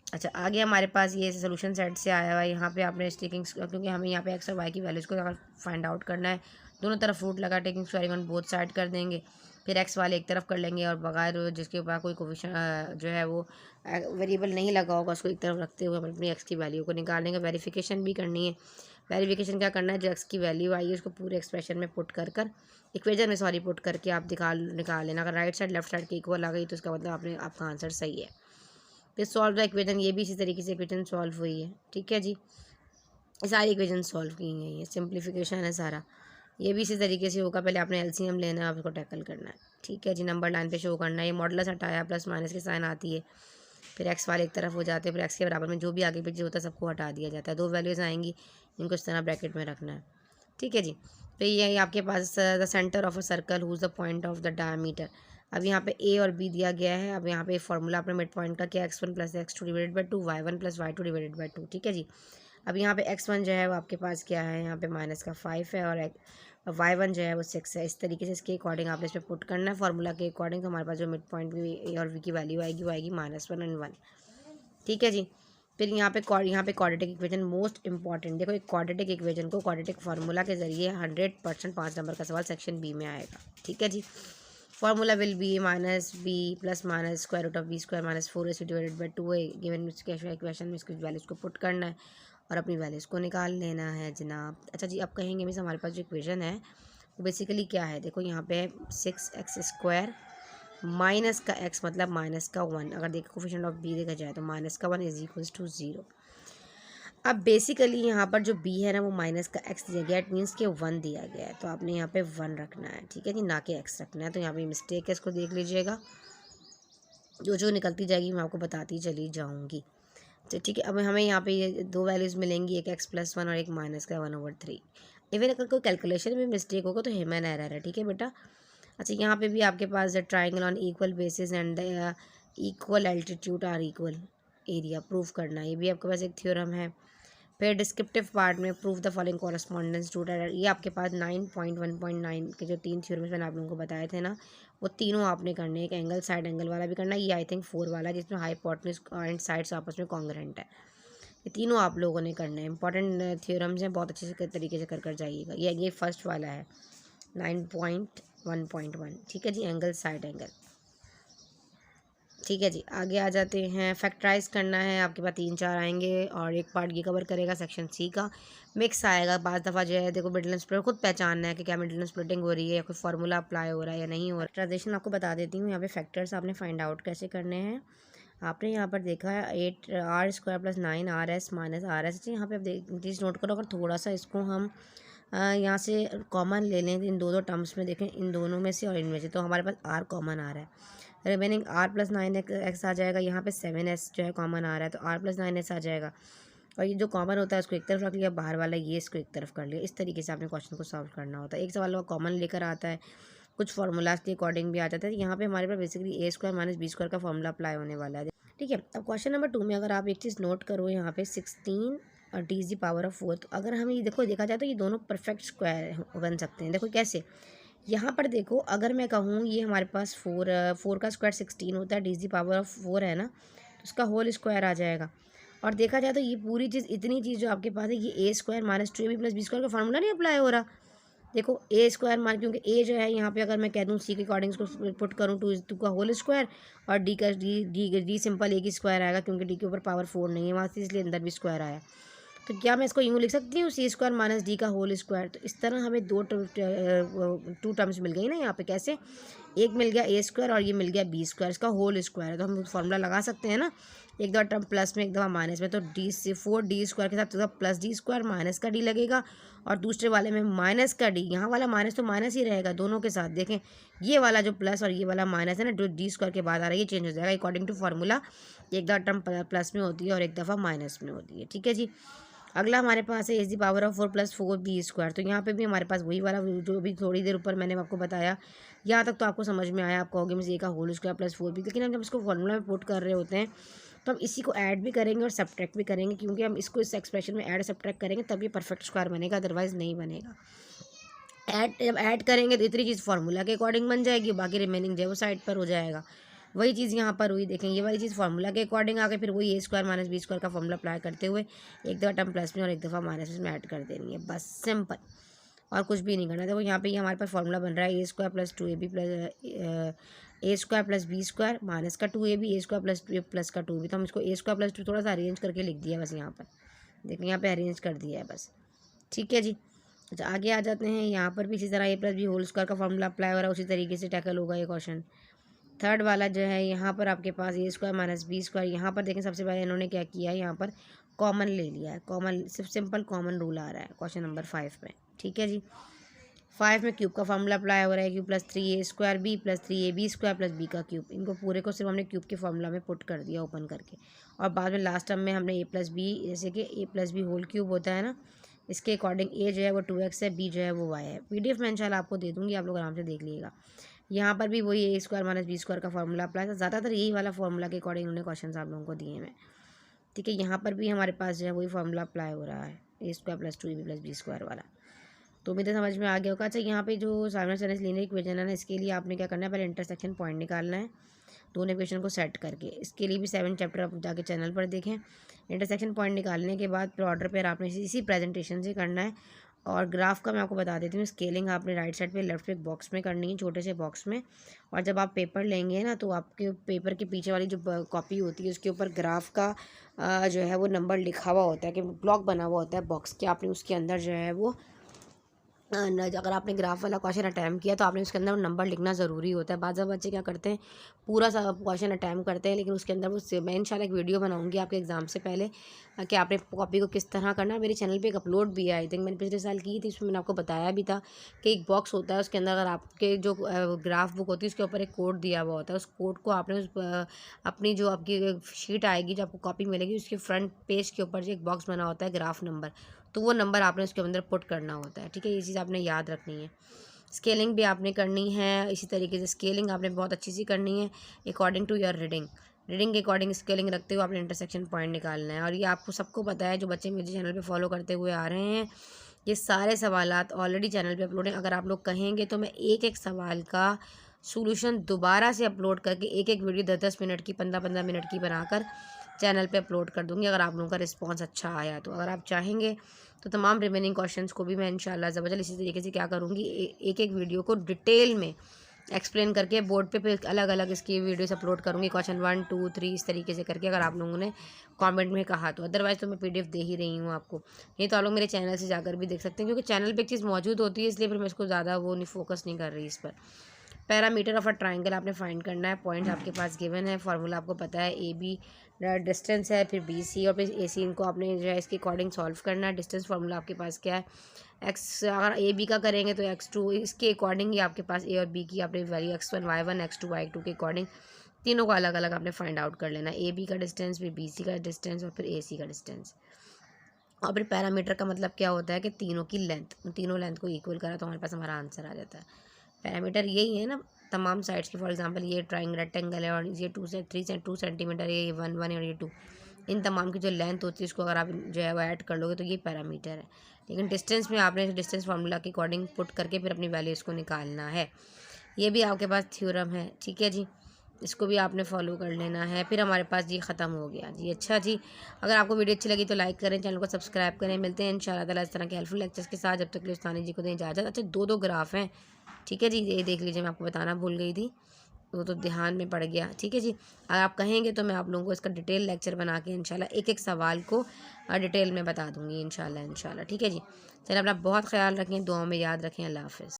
अच्छा, आगे हमारे पास ये सोल्यूशन सेट से आया हुआ है। यहाँ पे आपने टेकिंग, क्योंकि हमें यहाँ पे x और y की वैल्यूज़ को फाइंड आउट करना है, दोनों तरफ रूट लगा taking squaring on both side कर देंगे। फिर एक्स वाले एक तरफ कर लेंगे और बगैर जिसके ऊपर कोई कोफिशिएंट जो है वो वेरिएबल नहीं लगा होगा उसको एक तरफ रखते हुए हम अपनी एक्स की वैल्यू को निकालेंगे। वेरिफिकेशन भी करनी है। वेरिफिकेशन क्या करना है, जो एक्स की वैल्यू आई है उसको पूरे एक्सप्रेशन में पुट कर इक्वेशन में पुट करके आप निकाल लेना। अगर राइट साइड लेफ्ट साइड के इक्वल आ गई तो उसका मतलब आपका आंसर सही है। फिर सॉल्व द इक्वेशन, ये भी इसी तरीके से इक्वेशन सॉल्व हुई है। ठीक है जी, ये सारी इक्वेशन सॉल्व की गई है, सिंप्लीफिकेशन है सारा। ये भी इसी तरीके से होगा, पहले आपने एलसीएम लेना है, आपको टैकल करना है। ठीक है जी, नंबर लाइन पे शो करना है। ये मॉडुलस हटाया, प्लस माइनस की साइन आती है, फिर एक्स वाले एक तरफ हो जाते हैं, फिर एक्स के बराबर में जो भी आगे पीछे होता है सबको हटा दिया जाता है। 2 वैल्यूज़ आएंगी, इनको इस तरह ब्रैकेट में रखना है। ठीक है जी, तो ये आपके पास the centre of a circle whose the point of the diameter. अब यहाँ पे ए और बी दिया गया है। अब यहाँ पे फार्मूला अपने मिड पॉइंट का क्या, x1 + x2 divided by 2, y1 + y2 divided by 2। ठीक है जी, अब यहाँ पे x1 जो है वो आपके पास क्या है, यहाँ पे -5 है, और y1 जो है वो 6 है। इस तरीके से इसके अकॉर्डिंग आपने इसमें पुट करना है फार्मूला के अकॉर्डिंग। तो हमारे पास जो मिड पॉइंट भी ए और बी की वैल्यू आएगी वो आएगी -1 और 1। ठीक है जी, फिर यहाँ पे क्वाड्रेटिक इक्वेशन मोस्ट इंपॉर्टेंट। देखो, एक क्वाड्रेटिक इक्वेशन को क्वाड्रेटिक फार्मूला के जरिए 100% 5 नंबर का सवाल सेक्शन बी में आएगा। ठीक है जी, formula will be -b + (b² - 4ac divided by 2a) given equation में इसकी वैल्यूज़ को पुट करना है और अपनी वैल्यूज़ को निकाल लेना है जनाब। अच्छा जी, अब कहेंगे मिस हमारे पास जो इक्वेशन है वो बेसिकली क्या है। देखो यहाँ पे 6x² माइनस का x मतलब माइनस का 1। अगर देखो कोफिशिएंट ऑफ b देखा जाए तो -1 = 0। अब बेसिकली यहाँ पर जो b है ना वो माइनस का x दिया गया है, इट मीन्स कि 1 दिया गया है, तो आपने यहाँ पे 1 रखना है। ठीक है जी, ना कि x रखना है। तो यहाँ पे मिस्टेक है, इसको देख लीजिएगा। जो निकलती जाएगी मैं आपको बताती चली जाऊँगी। तो ठीक है, अब हमें यहाँ पे ये 2 वैल्यूज़ मिलेंगी, एक x + 1 और एक -1/3। इवन अगर कोई कैलकुलेशन में मिस्टेक होगा तो ह्यूमन एरर है। ठीक है बेटा। अच्छा, यहाँ पे भी आपके पास the triangle on equal bases and the equal altitude are equal area prove करना, ये भी आपके पास एक थ्योरम है। फिर डिस्क्रिप्टिव पार्ट में prove the following correspondence to, ये आपके पास 9.1.9 के जो 3 थ्योरम्स मैंने आप लोगों को बताए थे ना, वो तीनों आपने करने। एक एंगल साइड एंगल वाला भी करना है, ये आई थिंक 4 वाला है जिसमें हाइपोटेन्यूज एंड साइड्स आपस में कॉन्ग्रुएंट है। ये तीनों आप लोगों ने करना है, इंपॉर्टेंट थ्योरम्स हैं, बहुत अच्छे से तरीके से कर जाइएगा। ये फर्स्ट वाला है 9.1.1। ठीक है जी, एंगल साइड एंगल। ठीक है जी, आगे आ जाते हैं। फैक्टराइज करना है, आपके पास 3-4 आएंगे और एक पार्ट ये कवर करेगा सेक्शन सी का। मिक्स आएगा 5 दफ़ा जो है। देखो, मिडल स्प्लिट खुद पहचानना है कि क्या मिडल स्प्लिटिंग हो रही है या कोई फार्मूला अप्लाई हो रहा है या नहीं हो रहा है। ट्रांजेक्शन आपको बता देती हूँ। यहाँ पे फैक्टर्स आपने फाइंड आउट कैसे करने हैं। आपने यहाँ पर देखा है 8r² + 9rs - rs। यहाँ पे आप चीज़ नोट करो, अगर थोड़ा सा इसको हम यहाँ से कॉमन ले लें इन दो टर्म्स में, देखें इन दोनों में से और इनमें से, तो हमारे पास r कॉमन आ रहा है। रिमेनिंग r + 9x आ जाएगा। यहाँ पे 7s जो है कॉमन आ रहा है, तो r + 9s आ जाएगा। और ये जो कॉमन होता है उसको एक तरफ रख लिया, बाहर वाला ये इसको एक तरफ कर लिया। इस तरीके से आपने क्वेश्चन को सॉल्व करना होता है। एक सवाल कॉमन लेकर आता है, कुछ फार्मूलाज के अकॉर्डिंग भी आ जाता है। यहाँ पे हमारे पास बेसिकली a² - b² का फॉर्मूला अप्लाई होने वाला है। ठीक है, अब क्वेश्चन नंबर 2 में अगर आप एक चीज़ नोट करो, यहाँ पे 16 और d⁴ तो अगर हम ये देखा जाए तो ये दोनों परफेक्ट स्क्वायर बन सकते हैं। देखो कैसे, यहाँ पर देखो, अगर मैं कहूँ ये हमारे पास 4 का स्क्वायर 16 होता है, d⁴ है ना, तो उसका होल स्क्वायर आ जाएगा। और देखा जाए तो ये पूरी चीज़, इतनी चीज़ जो आपके पास है, ये a² - 2ab + b² का फार्मूला नहीं अप्लाई हो रहा। देखो a² मान, क्योंकि a जो है यहाँ पे अगर मैं कह दूँ c के अकॉर्डिंग इसको पुट करूँ 2 का होल स्क्वायर, और d सिंपल a की स्क्वायर आएगा, क्योंकि d के ऊपर पावर 4 नहीं है वहाँ से, इसलिए अंदर भी स्क्वायर आया। तो क्या मैं इसको यूँ लिख सकती हूँ c² - d का होल स्क्वायर। तो इस तरह हमें 2 टर्म्स मिल गई ना यहाँ पे। कैसे, एक मिल गया a² और ये मिल गया b², इसका होल स्क्वायर है, तो हम फार्मूला लगा सकते हैं ना, एक दफ़ा टर्म प्लस में एक दफ़ा माइनस में। तो 4d² के साथ प्लस d² माइनस का d लगेगा, और दूसरे वाले में माइनस का d। यहाँ वाला माइनस तो माइनस ही रहेगा दोनों के साथ। देखें, ये वाला जो प्लस और ये वाला माइनस है ना, जो d² के बाद आ रहा है, ये चेंज हो जाएगा अकॉर्डिंग टू फार्मूला। एक दफ़ा टर्म प्लस में होती है और एक दफ़ा माइनस में होती है। ठीक है जी, अगला हमारे पास है a⁴ 4 + 4b²। तो यहाँ पे भी हमारे पास वही वाला जो भी थोड़ी देर ऊपर मैंने आपको बताया। यहाँ तक तो आपको समझ में आया। आप कहोगे मिस a का होल स्क्वायर + 4b, लेकिन हम जब इसको फॉर्मूला में पुट कर रहे होते हैं तो हम इसी को ऐड भी करेंगे और सब्ट्रैक्ट भी करेंगे, क्योंकि हम इसको इस एक्सप्रेशन में ऐड सब्ट्रैक्ट करेंगे तब ये परफेक्ट स्क्वायर बनेगा, अदरवाइज़ नहीं बनेगा। जब ऐड करेंगे तो इतनी चीज़ फार्मूला के अकॉर्डिंग बन जाएगी, बाकी रिमेनिंग जो है वो साइड पर हो जाएगा। वही चीज़ यहाँ पर हुई। देखें, ये वाली चीज़ फार्मूला के अकॉर्डिंग आ गई, फिर वही a² - b² का फॉर्मूला अप्लाई करते हुए एक दफ़ा टर्म प्लस में और एक दफ़ा माइनस में ऐड कर देनी है, बस सिंपल। और कुछ भी नहीं करना। देखो यहाँ पे हमारे पास फॉर्मूला बन रहा है A² plus 2AB plus A² plus B² minus का 2AB A² प्लस 2 प्लस का 2B। तो हम इसको A² प्लस 2 थोड़ा सा अरेंज करके लिख दिया बस यहाँ पर, देखिए यहाँ पे अरेंज कर दिया है बस, ठीक है जी। अच्छा आगे आ जाते हैं, यहाँ पर भी इसी तरह A plus B whole square का फॉर्मूला अप्लाई हो रहा है, उसी तरीके से टैकल होगा ये क्वेश्चन। थर्ड वाला जो है यहाँ पर आपके पास A² माइनस B²। यहाँ पर देखें सबसे पहले इन्होंने क्या किया है, यहाँ पर कॉमन ले लिया है, कॉमन सिर्फ सिंपल कॉमन रूल आ रहा है क्वेश्चन नंबर 5 में, ठीक है जी। 5 में क्यूब का फॉर्मूला अप्लाई हो रहा है, cube plus 3A² plus 3AB² plus B का क्यूब। इनको पूरे को सिर्फ हमने क्यूब के फॉर्मूला में पुट कर दिया ओपन करके, और बाद में लास्ट टर्म में हमने A प्लस बी, जैसे कि A plus B whole cube होता है ना, इसके अकॉर्डिंग A जो है वो 2x है, B जो है वो y है। PDF मैं इंशाल्लाह आपको दे दूँगी, आप लोग आराम से देख लीजिएगा। यहाँ पर भी वही A² माइनस B² का फॉर्मूला अप्लाई था, ज़्यादातर यही वाला फॉर्मूला के अकॉर्डिंग उन्होंने क्वेश्चन आप लोगों को दिए हैं, ठीक है। यहाँ पर भी हमारे पास जो है वही फॉर्मूला अप्लाई हो रहा है, A² plus 2AB plus B² वाला। तो उम्मीद है समझ में आ गया होगा। अच्छा यहाँ पे जो साइमल्टेनियस लीनियर इक्वेशन है ना, इसके लिए आपने क्या करना है, पहले इंटरसेक्शन पॉइंट निकालना है दोनों इक्वेशन को सेट करके। इसके लिए भी 7 चैप्टर आप जाके चैनल पर देखें। इंटरसेक्शन पॉइंट निकालने के बाद फिर ऑर्डर पर आपने इसी प्रेजेंटेशन से करना है। और ग्राफ का मैं आपको बता देती हूँ, स्केलिंग आपने राइट साइड पे लेफ्ट पे एक बॉक्स में करनी है, छोटे से बॉक्स में। और जब आप पेपर लेंगे ना, तो आपके पेपर के पीछे वाली जो कॉपी होती है उसके ऊपर ग्राफ का जो है वो नंबर लिखा हुआ होता है, कि ब्लॉक बना हुआ होता है बॉक्स के, आपने उसके अंदर जो है वो अगर आपने ग्राफ वाला क्वेश्चन अटैम्प्ट किया तो आपने उसके अंदर नंबर लिखना ज़रूरी होता है। बाज़ बच्चे क्या करते हैं, पूरा सा क्वेश्चन अटैम्प्ट करते हैं, लेकिन उसके अंदर वो मैं इंशाल्लाह एक वीडियो बनाऊंगी आपके एग्ज़ाम से पहले कि आपने कॉपी को किस तरह करना। मेरे चैनल पे एक अपलोड भी है, आई थिंक मैंने पिछले साल की थी, इसमें मैंने आपको बताया भी था कि एक बॉक्स होता है, उसके अंदर अगर आपके जो ग्राफ बुक होती है उसके ऊपर एक कोड दिया हुआ होता है, उस कोड को आपने अपनी जो आपकी शीट आएगी, जो आपको कॉपी मिलेगी, उसके फ्रंट पेज के ऊपर जो एक बॉक्स बना होता है ग्राफ नंबर, तो वो नंबर आपने उसके अंदर पुट करना होता है, ठीक है। ये चीज़ आपने याद रखनी है। स्केलिंग भी आपने करनी है इसी तरीके से, स्केलिंग आपने बहुत अच्छी सी करनी है अकॉर्डिंग टू योर रीडिंग के अकॉर्डिंग स्केलिंग रखते हुए आपने इंटरसेक्शन पॉइंट निकालना है। और ये आपको सबको पता है, जो बच्चे मुझे चैनल पे फॉलो करते हुए आ रहे हैं, ये सारे सवालात ऑलरेडी चैनल पे अपलोड हैं। अगर आप लोग कहेंगे तो मैं एक एक सवाल का सोल्यूशन दोबारा से अपलोड करके एक एक वीडियो 10-10 मिनट की, 15-15 मिनट की बनाकर चैनल पे अपलोड कर दूँगी, अगर आप लोगों का रिस्पांस अच्छा आया तो। अगर आप चाहेंगे तो तमाम रिमेनिंग क्वेश्चंस को भी मैं इंशाल्लाह ज़बरदस्त इसी तरीके से क्या करूँगी, एक एक वीडियो को डिटेल में एक्सप्लेन करके बोर्ड पे फिर अलग अलग इसकी वीडियोस अपलोड करूँगी, क्वेश्चन 1 2 3 इस तरीके से करके, अगर आप लोगों ने कमेंट में कहा तो। अदरवाइज़ तो मैं PDF दे ही रही हूँ आपको, नहीं तो आप लोग मेरे चैनल से जाकर भी देख सकते हैं, क्योंकि चैनल पर एक चीज़ मौजूद होती है, इसलिए फिर मैं इसको ज़्यादा वो नहीं फोकस नहीं कर रही इस पर। पैरामीटर ऑफ अ ट्राइंगल आपने फाइंड करना है, पॉइंट्स आपके पास गिवन है, फार्मूला आपको पता है, AB डिस्टेंस है, फिर BC और फिर AC, इनको आपने जो है इसके अकॉर्डिंग सॉल्व करना है। डिस्टेंस फार्मूला आपके पास क्या है, x, अगर AB का करेंगे तो x2, इसके अकॉर्डिंग ही आपके पास A और B की आपने value x1 y1 x2 y2 के अकॉर्डिंग तीनों को अलग अलग आपने फाइंड आउट कर लेना, AB का डिस्टेंस, फिर BC का डिस्टेंस और फिर AC का डिस्टेंस। और फिर पैरामीटर का मतलब क्या होता है कि तीनों की लेंथ, तीनों लेंथ को इक्वल करा तो हमारे पास हमारा आंसर आ जाता है। पैरामीटर यही है ना तमाम साइड्स की, फॉर एग्जांपल ये रेक्टेंगल है और ये 2 सेंटीमीटर, ये 1 1 और ये 2, इन तमाम की जो लेंथ होती है उसको अगर आप जो है वो ऐड कर लोगे तो ये पैरामीटर है। लेकिन डिस्टेंस में आपने डिस्टेंस फार्मूला के अकॉर्डिंग पुट करके फिर अपनी वैल्यूज़ को निकालना है। ये भी आपके पास थ्योरम है, ठीक है जी, इसको भी आपने फॉलो कर लेना है। फिर हमारे पास जी ख़त्म हो गया जी। अच्छा जी, अगर आपको वीडियो अच्छी लगी तो लाइक करें, चैनल को सब्सक्राइब करें। मिलते हैं इंशाल्लाह ताला इस तरह के हेल्पफुल लेक्चर्स के साथ, जब तक के लिए उस्तानी जी को दें इजाज़त। अच्छा 2 ग्राफ हैं, ठीक है जी, ये देख लीजिए, मैं आपको बताना भूल गई थी, वो तो ध्यान में पड़ गया, ठीक है जी। अगर आप कहेंगे तो मैं आप लोगों को इसका डिटेल लेक्चर बना के इंशाल्लाह एक एक सवाल को डिटेल में बता दूँगी इंशाल्लाह, ठीक है जी। चलिए अपना बहुत ख्याल रखें, दुआओं में याद रखें। अल्लाह हाफ़िज़।